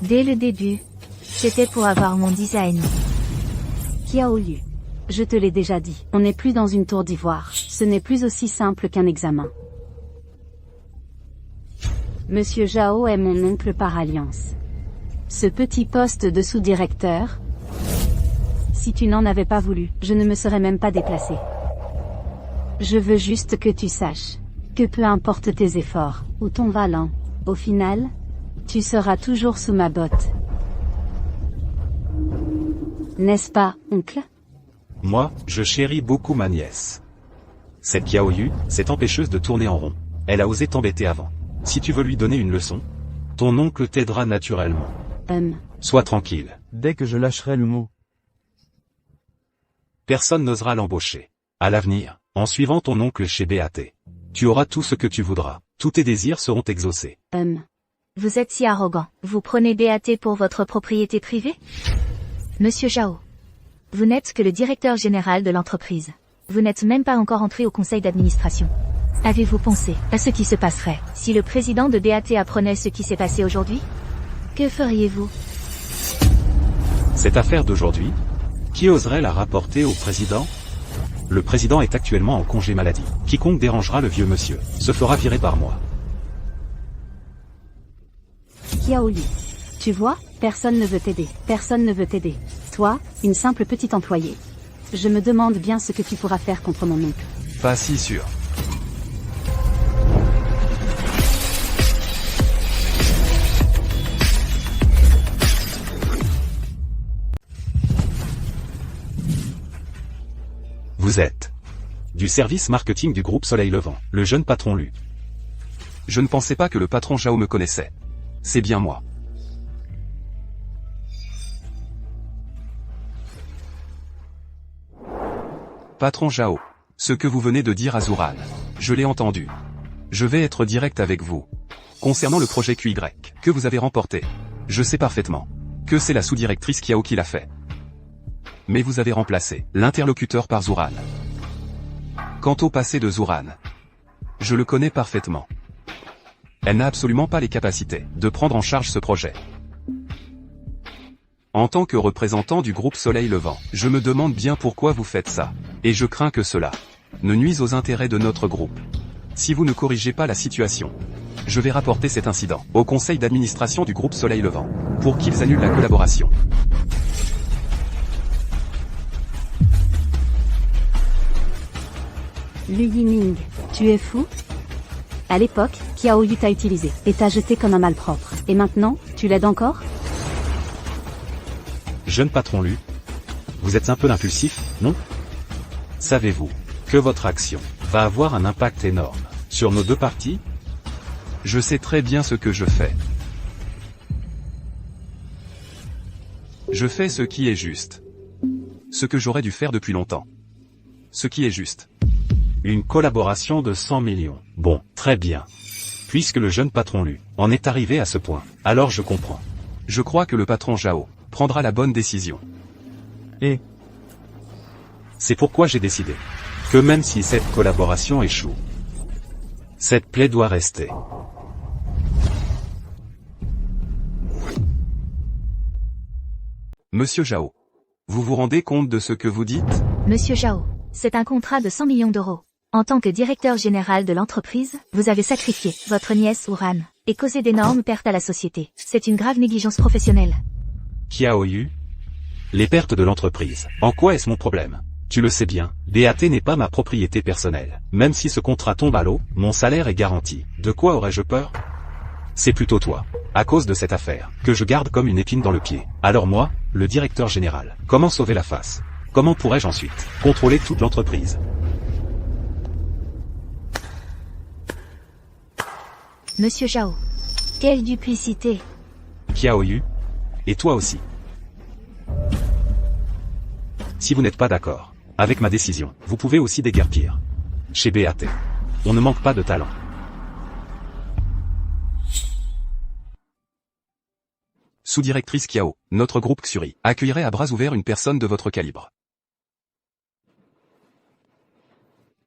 dès le début, c'était pour avoir mon design. Qiaoyu. Je te l'ai déjà dit, on n'est plus dans une tour d'ivoire. Ce n'est plus aussi simple qu'un examen. Monsieur Zhao est mon oncle par alliance. Ce petit poste de sous-directeur, si tu n'en avais pas voulu, je ne me serais même pas déplacé. Je veux juste que tu saches que peu importe tes efforts, ou ton valent, au final, tu seras toujours sous ma botte. N'est-ce pas, oncle? Moi, je chéris beaucoup ma nièce. Cette Qiaoyu, cette empêcheuse de tourner en rond. Elle a osé t'embêter avant. Si tu veux lui donner une leçon, ton oncle t'aidera naturellement. Sois tranquille. Dès que je lâcherai le mot. Personne n'osera l'embaucher. À l'avenir, en suivant ton oncle chez BAT, tu auras tout ce que tu voudras. Tous tes désirs seront exaucés. Vous êtes si arrogant. Vous prenez BAT pour votre propriété privée? Monsieur Zhao. Vous n'êtes que le directeur général de l'entreprise. Vous n'êtes même pas encore entré au conseil d'administration. Avez-vous pensé à ce qui se passerait si le président de BAT apprenait ce qui s'est passé aujourd'hui? Que feriez-vous? Cette affaire d'aujourd'hui, qui oserait la rapporter au président? Le président est actuellement en congé maladie. Quiconque dérangera le vieux monsieur se fera virer par moi. Qiaoyu. Tu vois, personne ne veut t'aider. Personne ne veut t'aider. Toi, une simple petite employée. Je me demande bien ce que tu pourras faire contre mon oncle. Pas si sûr. Vous êtes du service marketing du groupe Soleil Levant, le jeune patron Lu. Je ne pensais pas que le patron Zhao me connaissait. C'est bien moi. Patron Zhao, ce que vous venez de dire à Zuran, je l'ai entendu. Je vais être direct avec vous. Concernant le projet QY, que vous avez remporté, je sais parfaitement que c'est la sous-directrice Qiao qui l'a fait. Mais vous avez remplacé l'interlocuteur par Zuran. Quant au passé de Zuran, je le connais parfaitement. Elle n'a absolument pas les capacités de prendre en charge ce projet. En tant que représentant du groupe Soleil Levant, je me demande bien pourquoi vous faites ça. Et je crains que cela ne nuise aux intérêts de notre groupe. Si vous ne corrigez pas la situation, je vais rapporter cet incident au conseil d'administration du groupe Soleil Levant, pour qu'ils annulent la collaboration. Lu Yining, tu es fou? À l'époque, Qiaoyu t'a utilisé, et t'a jeté comme un malpropre. Et maintenant, tu l'aides encore? Jeune patron Lu, vous êtes un peu impulsif, non? Savez-vous que votre action va avoir un impact énorme sur nos deux parties? Je sais très bien ce que je fais. Je fais ce qui est juste. Ce que j'aurais dû faire depuis longtemps. Ce qui est juste. Une collaboration de 100 millions. Bon, très bien. Puisque le jeune patron Lu en est arrivé à ce point, alors je comprends. Je crois que le patron Zhao prendra la bonne décision. Et c'est pourquoi j'ai décidé que même si cette collaboration échoue, cette plaie doit rester. Monsieur Zhao, vous vous rendez compte de ce que vous dites? Monsieur Zhao, c'est un contrat de 100 millions d'euros. En tant que directeur général de l'entreprise, vous avez sacrifié votre nièce Uran et causé d'énormes pertes à la société. C'est une grave négligence professionnelle. Qiaoyu? Les pertes de l'entreprise. En quoi est-ce mon problème? Tu le sais bien, BAT n'est pas ma propriété personnelle. Même si ce contrat tombe à l'eau, mon salaire est garanti. De quoi aurais-je peur? C'est plutôt toi, à cause de cette affaire, que je garde comme une épine dans le pied. Alors moi, le directeur général, comment sauver la face? Comment pourrais-je ensuite contrôler toute l'entreprise? Monsieur Zhao. Quelle duplicité. Qiaoyu? Et toi aussi. Si vous n'êtes pas d'accord avec ma décision, vous pouvez aussi déguerpir. Chez BAT, on ne manque pas de talent. Sous-directrice Qiao, notre groupe Xuri accueillerait à bras ouverts une personne de votre calibre.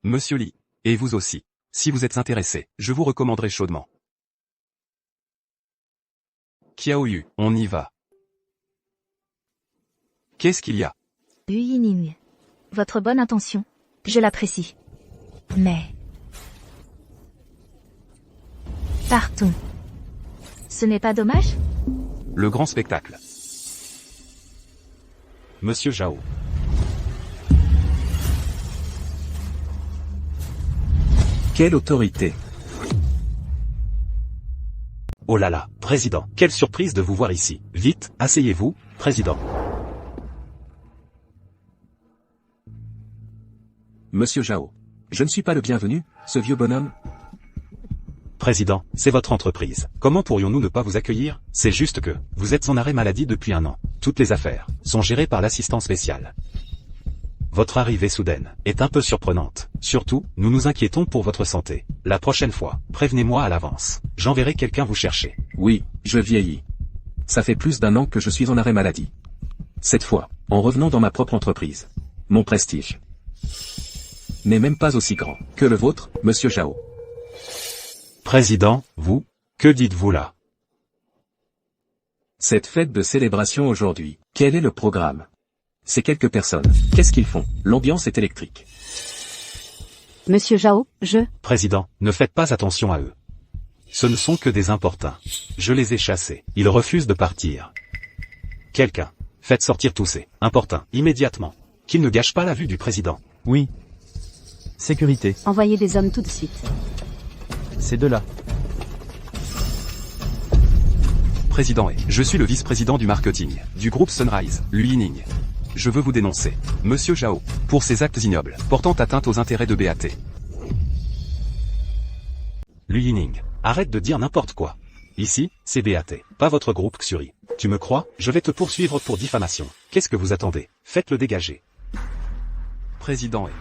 Monsieur Li, et vous aussi. Si vous êtes intéressé, je vous recommanderais chaudement. Qiaoyu, on y va. Qu'est-ce qu'il y a? Yu Yining. Votre bonne intention, je l'apprécie. Mais... partons. Ce n'est pas dommage? Le grand spectacle. Monsieur Zhao. Quelle autorité! Oh là là, président, quelle surprise de vous voir ici. Vite, asseyez-vous, président. Monsieur Zhao. Je ne suis pas le bienvenu, ce vieux bonhomme? Président, c'est votre entreprise. Comment pourrions-nous ne pas vous accueillir? C'est juste que, vous êtes en arrêt maladie depuis 1 an. Toutes les affaires sont gérées par l'assistant spécial. Votre arrivée soudaine est un peu surprenante. Surtout, nous nous inquiétons pour votre santé. La prochaine fois, prévenez-moi à l'avance. J'enverrai quelqu'un vous chercher. Oui, je vieillis. Ça fait plus d'1 an que je suis en arrêt maladie. Cette fois, en revenant dans ma propre entreprise. Mon prestige n'est même pas aussi grand que le vôtre, monsieur Zhao. Président, vous, que dites-vous là? Cette fête de célébration aujourd'hui, quel est le programme? Ces quelques personnes, qu'est-ce qu'ils font? L'ambiance est électrique. Monsieur Zhao, Président, ne faites pas attention à eux. Ce ne sont que des importuns. Je les ai chassés. Ils refusent de partir. Quelqu'un, faites sortir tous ces importuns, immédiatement. Qu'ils ne gâchent pas la vue du président. Oui. Sécurité. Envoyez des hommes tout de suite. Ces deux-là. Président et je suis le vice-président du marketing, du groupe Sunrise, Lu Yining. Je veux vous dénoncer, monsieur Zhao, pour ces actes ignobles, portant atteinte aux intérêts de BAT. Lu Yining, arrête de dire n'importe quoi. Ici, c'est BAT, pas votre groupe Xuri. Tu me crois? Je vais te poursuivre pour diffamation. Qu'est-ce que vous attendez? Faites-le dégager. Président et...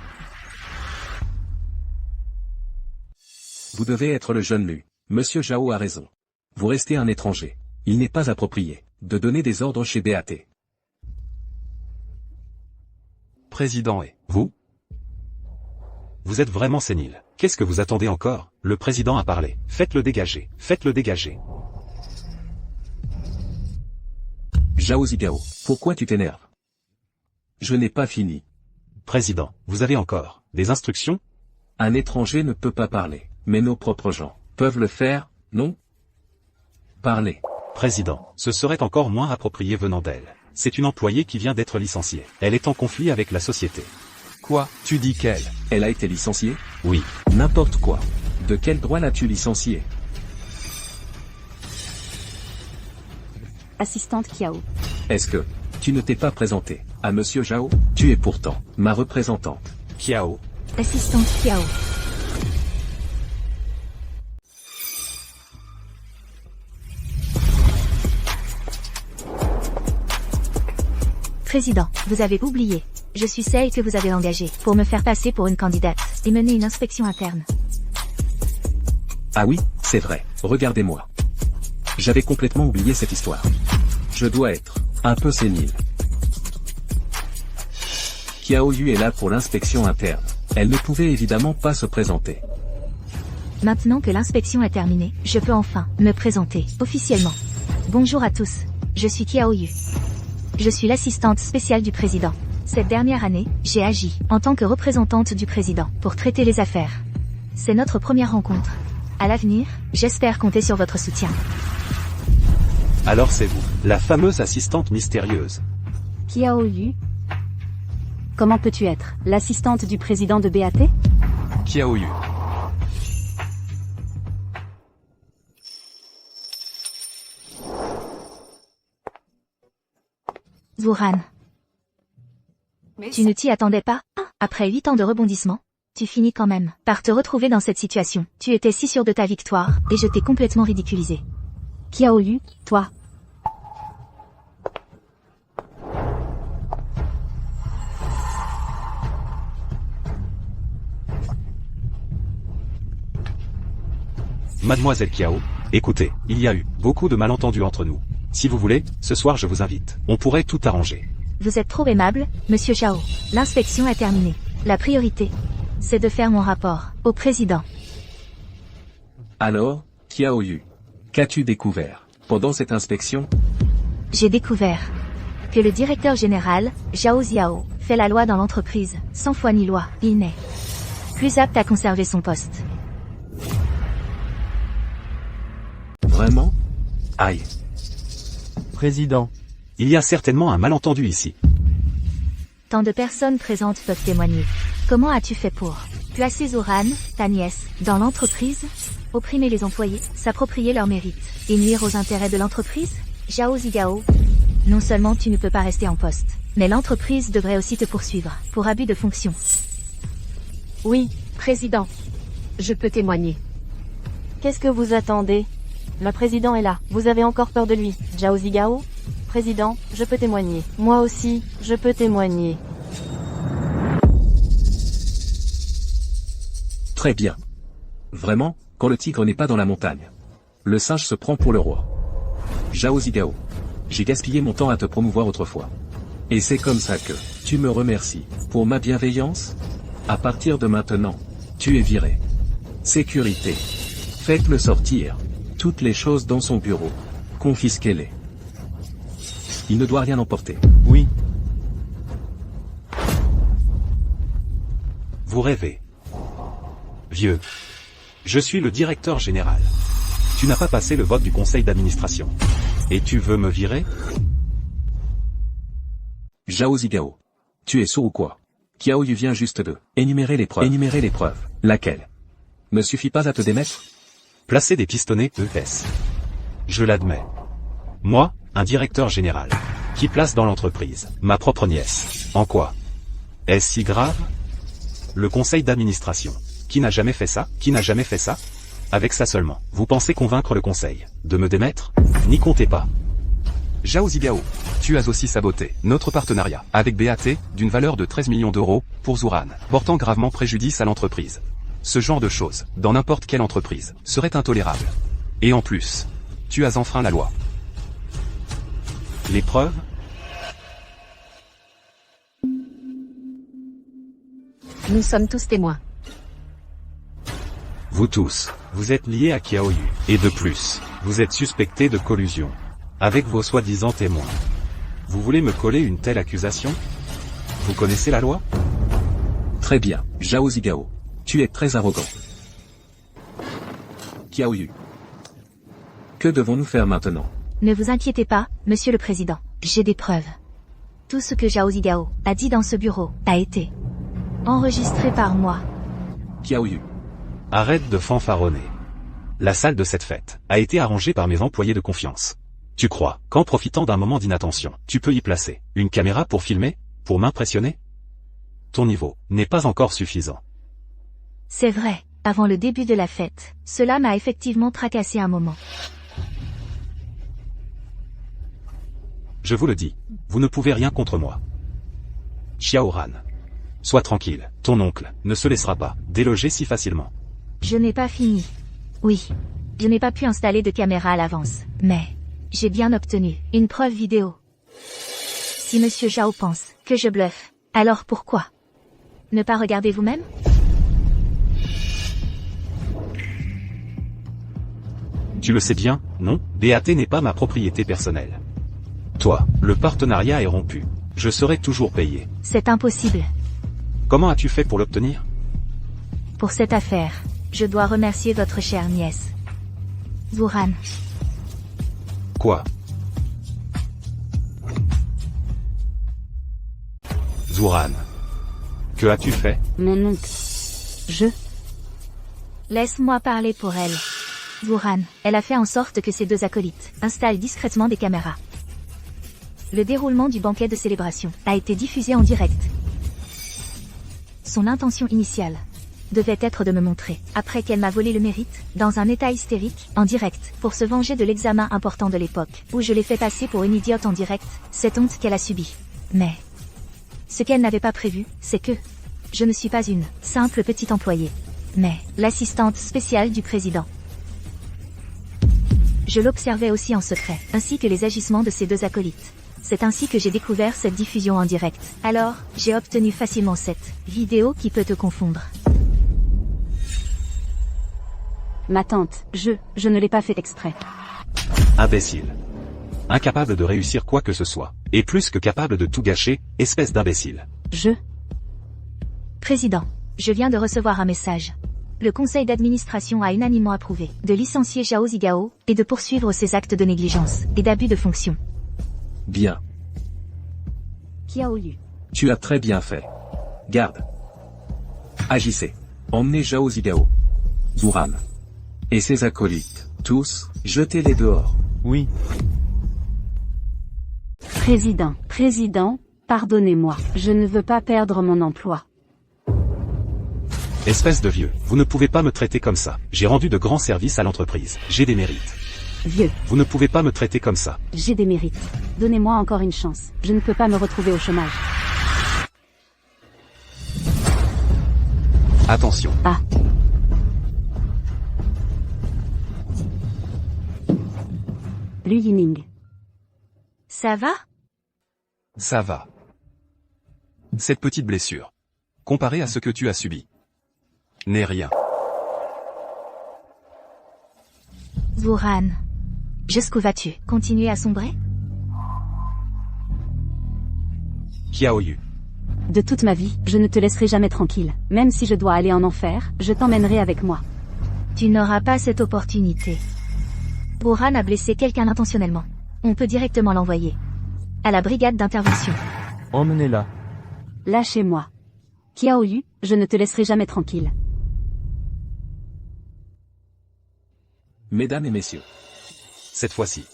Vous devez être le jeune Lu. Monsieur Zhao a raison. Vous restez un étranger. Il n'est pas approprié de donner des ordres chez BAT. Président et vous? Vous êtes vraiment sénile. Qu'est-ce que vous attendez encore? Le président a parlé. Faites-le dégager. Faites-le dégager. Zhao Zigao, pourquoi tu t'énerves? Je n'ai pas fini. Président, vous avez encore des instructions? Un étranger ne peut pas parler, mais nos propres gens peuvent le faire, non? Parlez. Président, ce serait encore moins approprié venant d'elle. C'est une employée qui vient d'être licenciée. Elle est en conflit avec la société. Quoi? Tu dis qu'elle? Elle a été licenciée? Oui. N'importe quoi. De quel droit l'as-tu licenciée? Assistante Qiao. Est-ce que tu ne t'es pas présenté à monsieur Zhao? Tu es pourtant ma représentante. Qiao. Assistante Qiao. Président, vous avez oublié. Je suis celle que vous avez engagée pour me faire passer pour une candidate et mener une inspection interne. Ah oui, c'est vrai. Regardez-moi. J'avais complètement oublié cette histoire. Je dois être un peu sénile. Qiaoyu est là pour l'inspection interne. Elle ne pouvait évidemment pas se présenter. Maintenant que l'inspection est terminée, je peux enfin me présenter officiellement. Bonjour à tous. Je suis Qiaoyu. Je suis l'assistante spéciale du président. Cette dernière année, j'ai agi, en tant que représentante du président, pour traiter les affaires. C'est notre première rencontre. À l'avenir, j'espère compter sur votre soutien. Alors c'est vous, la fameuse assistante mystérieuse. Kiao Yu? Comment peux-tu être l'assistante du président de BAT? Kiao Yu. Zuran. Tu ne t'y attendais pas? Après 8 ans de rebondissement, tu finis quand même par te retrouver dans cette situation. Tu étais si sûr de ta victoire, et je t'ai complètement ridiculisé. Kiao Yu, toi. Mademoiselle Kiao, écoutez, il y a eu beaucoup de malentendus entre nous. Si vous voulez, ce soir je vous invite. On pourrait tout arranger. Vous êtes trop aimable, monsieur Zhao. L'inspection est terminée. La priorité, c'est de faire mon rapport au président. Alors, Kiao Yu, qu'as-tu découvert pendant cette inspection? J'ai découvert que le directeur général, Zhao Ziao, fait la loi dans l'entreprise. Sans foi ni loi, il n'est plus apte à conserver son poste. Vraiment? Aïe. Président. Il y a certainement un malentendu ici. Tant de personnes présentes peuvent témoigner. Comment as-tu fait pour placer Zoran, ta nièce, dans l'entreprise? Opprimer les employés, s'approprier leurs mérites, et nuire aux intérêts de l'entreprise? Zhao Zigao, non seulement tu ne peux pas rester en poste, mais l'entreprise devrait aussi te poursuivre, pour abus de fonction. Oui, président. Je peux témoigner. Qu'est-ce que vous attendez? Le président est là. Vous avez encore peur de lui, Zhao Zigao? Président, je peux témoigner. Moi aussi, je peux témoigner. Très bien. Vraiment, quand le tigre n'est pas dans la montagne, le singe se prend pour le roi. Zhao Zigao, j'ai gaspillé mon temps à te promouvoir autrefois. Et c'est comme ça que tu me remercies pour ma bienveillance? À partir de maintenant, tu es viré. Sécurité. Faites-le sortir. Toutes les choses dans son bureau. Confisquez-les. Il ne doit rien emporter. Oui. Vous rêvez. Vieux. Je suis le directeur général. Tu n'as pas passé le vote du conseil d'administration. Et tu veux me virer? Zhao Zigao. Tu es sourd ou quoi? Kiao Yu vient juste de énumérer les preuves. Énumérer les preuves. Laquelle? Ne suffit pas à te démettre? Placer des pistonnets ES. Je l'admets. Moi, un directeur général, qui place dans l'entreprise ma propre nièce. En quoi? Est-ce si grave? Le conseil d'administration. Qui n'a jamais fait ça? Qui n'a jamais fait ça? Avec ça seulement, vous pensez convaincre le conseil de me démettre? N'y comptez pas. Zhao Zigao, tu as aussi saboté notre partenariat avec BAT, d'une valeur de 13 millions d'euros, pour Zuran, portant gravement préjudice à l'entreprise. Ce genre de choses, dans n'importe quelle entreprise, serait intolérable. Et en plus, tu as enfreint la loi. Les preuves? Nous sommes tous témoins. Vous tous, vous êtes liés à Kiao Yu. Et de plus, vous êtes suspectés de collusion avec vos soi-disant témoins. Vous voulez me coller une telle accusation? Vous connaissez la loi? Très bien, Zhao Zigao. Tu es très arrogant. Kiao Yu. Que devons-nous faire maintenant? Ne vous inquiétez pas, monsieur le président. J'ai des preuves. Tout ce que Zhao Zigao a dit dans ce bureau a été enregistré par moi. Kiao Yu. Arrête de fanfaronner. La salle de cette fête a été arrangée par mes employés de confiance. Tu crois qu'en profitant d'un moment d'inattention, tu peux y placer une caméra pour filmer, pour m'impressionner? Ton niveau n'est pas encore suffisant. C'est vrai, avant le début de la fête, cela m'a effectivement tracassé un moment. Je vous le dis, vous ne pouvez rien contre moi. Xiaoran. Sois tranquille, ton oncle ne se laissera pas déloger si facilement. Je n'ai pas fini. Oui, je n'ai pas pu installer de caméra à l'avance, mais j'ai bien obtenu une preuve vidéo. Si monsieur Zhao pense que je bluffe, alors pourquoi ne pas regarder vous-même? Tu le sais bien, non? BAT n'est pas ma propriété personnelle. Toi, le partenariat est rompu. Je serai toujours payé. C'est impossible. Comment as-tu fait pour l'obtenir? Pour cette affaire, je dois remercier votre chère nièce. Zouran. Quoi? Zouran. Que as-tu fait? Mon oncle. Laisse-moi parler pour elle. Zouran, elle a fait en sorte que ses 2 acolytes installent discrètement des caméras. Le déroulement du banquet de célébration a été diffusé en direct. Son intention initiale devait être de me montrer, après qu'elle m'a volé le mérite, dans un état hystérique, en direct, pour se venger de l'examen important de l'époque, où je l'ai fait passer pour une idiote en direct, cette honte qu'elle a subie. Mais ce qu'elle n'avait pas prévu, c'est que je ne suis pas une simple petite employée, mais l'assistante spéciale du président. Je l'observais aussi en secret, ainsi que les agissements de ses 2 acolytes. C'est ainsi que j'ai découvert cette diffusion en direct. Alors, j'ai obtenu facilement cette vidéo qui peut te confondre. Ma tante, je ne l'ai pas fait exprès. Imbécile. Incapable de réussir quoi que ce soit. Et plus que capable de tout gâcher, espèce d'imbécile. Président, je viens de recevoir un message. Le conseil d'administration a unanimement approuvé de licencier Zhao Zigao et de poursuivre ses actes de négligence et d'abus de fonction. Bien. Kiao Yu. Tu as très bien fait. Garde. Agissez. Emmenez Zhao Zigao. Zouran. Et ses acolytes. Tous, jetez-les dehors. Oui. Président, pardonnez-moi. Je ne veux pas perdre mon emploi. Espèce de vieux, vous ne pouvez pas me traiter comme ça. J'ai rendu de grands services à l'entreprise. J'ai des mérites. Vieux. Vous ne pouvez pas me traiter comme ça. J'ai des mérites. Donnez-moi encore une chance. Je ne peux pas me retrouver au chômage. Attention. Ah. Lu Yining. Ça va? Ça va. Cette petite blessure, comparée à ce que tu as subi, n'est rien. Zouran. Jusqu'où vas-tu? Continuer à sombrer? Kiao Yu. De toute ma vie, je ne te laisserai jamais tranquille. Même si je dois aller en enfer, je t'emmènerai avec moi. Tu n'auras pas cette opportunité. Zouran a blessé quelqu'un intentionnellement. On peut directement l'envoyer à la brigade d'intervention. Emmenez-la. Lâchez-moi. Kiao Yu, je ne te laisserai jamais tranquille. Mesdames et messieurs, Cette fois-ci.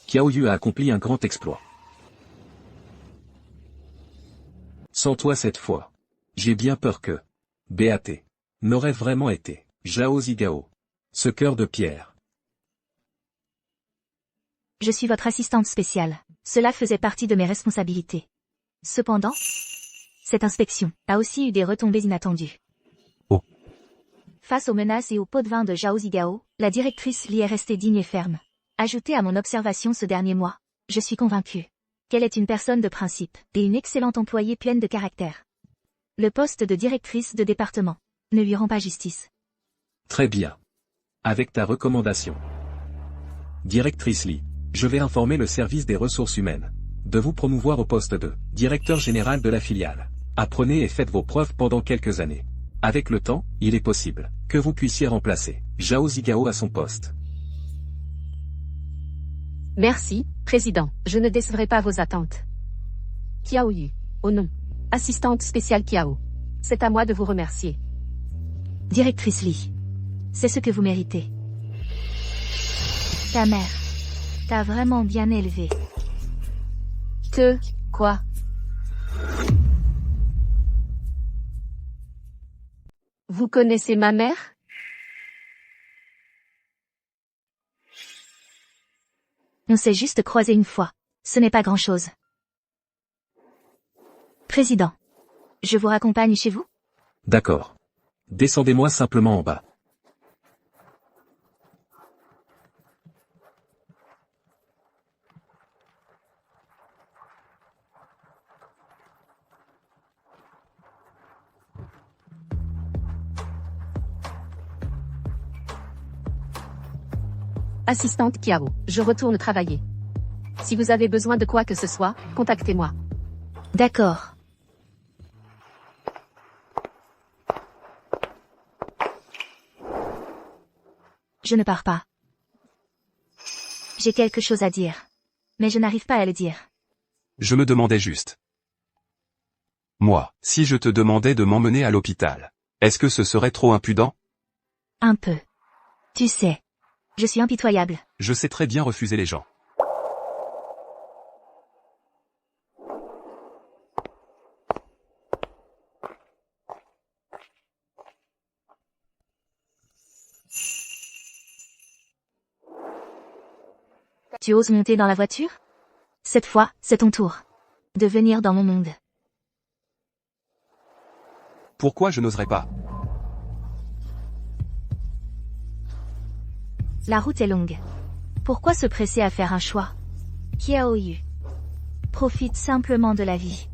Kiao Yu a accompli un grand exploit. Sans toi cette fois, j'ai bien peur que BAT n'aurait vraiment été Zhao Zigao. Ce cœur de pierre. Je suis votre assistante spéciale. Cela faisait partie de mes responsabilités. Cependant, cette inspection a aussi eu des retombées inattendues. Oh. Face aux menaces et aux pots de vin de Zhao Zigao, la directrice Li est restée digne et ferme. Ajoutée à mon observation ce dernier mois, je suis convaincue qu'elle est une personne de principe et une excellente employée pleine de caractère. Le poste de directrice de département ne lui rend pas justice. Très bien. Avec ta recommandation. Directrice Li, je vais informer le service des ressources humaines de vous promouvoir au poste de directeur général de la filiale. Apprenez et faites vos preuves pendant quelques années. Avec le temps, il est possible que vous puissiez remplacer Zhao Zigao à son poste. Merci, Président. Je ne décevrai pas vos attentes. Kiao Yu. Oh non. Assistante spéciale Kiao. C'est à moi de vous remercier. Directrice Li, c'est ce que vous méritez. Ta mère t'a vraiment bien élevée. Quoi? Vous connaissez ma mère? On s'est juste croisé une fois. Ce n'est pas grand-chose. Président, je vous raccompagne chez vous? D'accord. Descendez-moi simplement en bas. Assistante Kiao, je retourne travailler. Si vous avez besoin de quoi que ce soit, contactez-moi. D'accord. Je ne pars pas. J'ai quelque chose à dire. Mais je n'arrive pas à le dire. Je me demandais juste. Moi, si je te demandais de m'emmener à l'hôpital, est-ce que ce serait trop impudent? Un peu. Tu sais. Je suis impitoyable. Je sais très bien refuser les gens. Tu oses monter dans la voiture? Cette fois, c'est ton tour. De venir dans mon monde. Pourquoi je n'oserais pas? La route est longue. Pourquoi se presser à faire un choix? Kiaoyu. Profite simplement de la vie.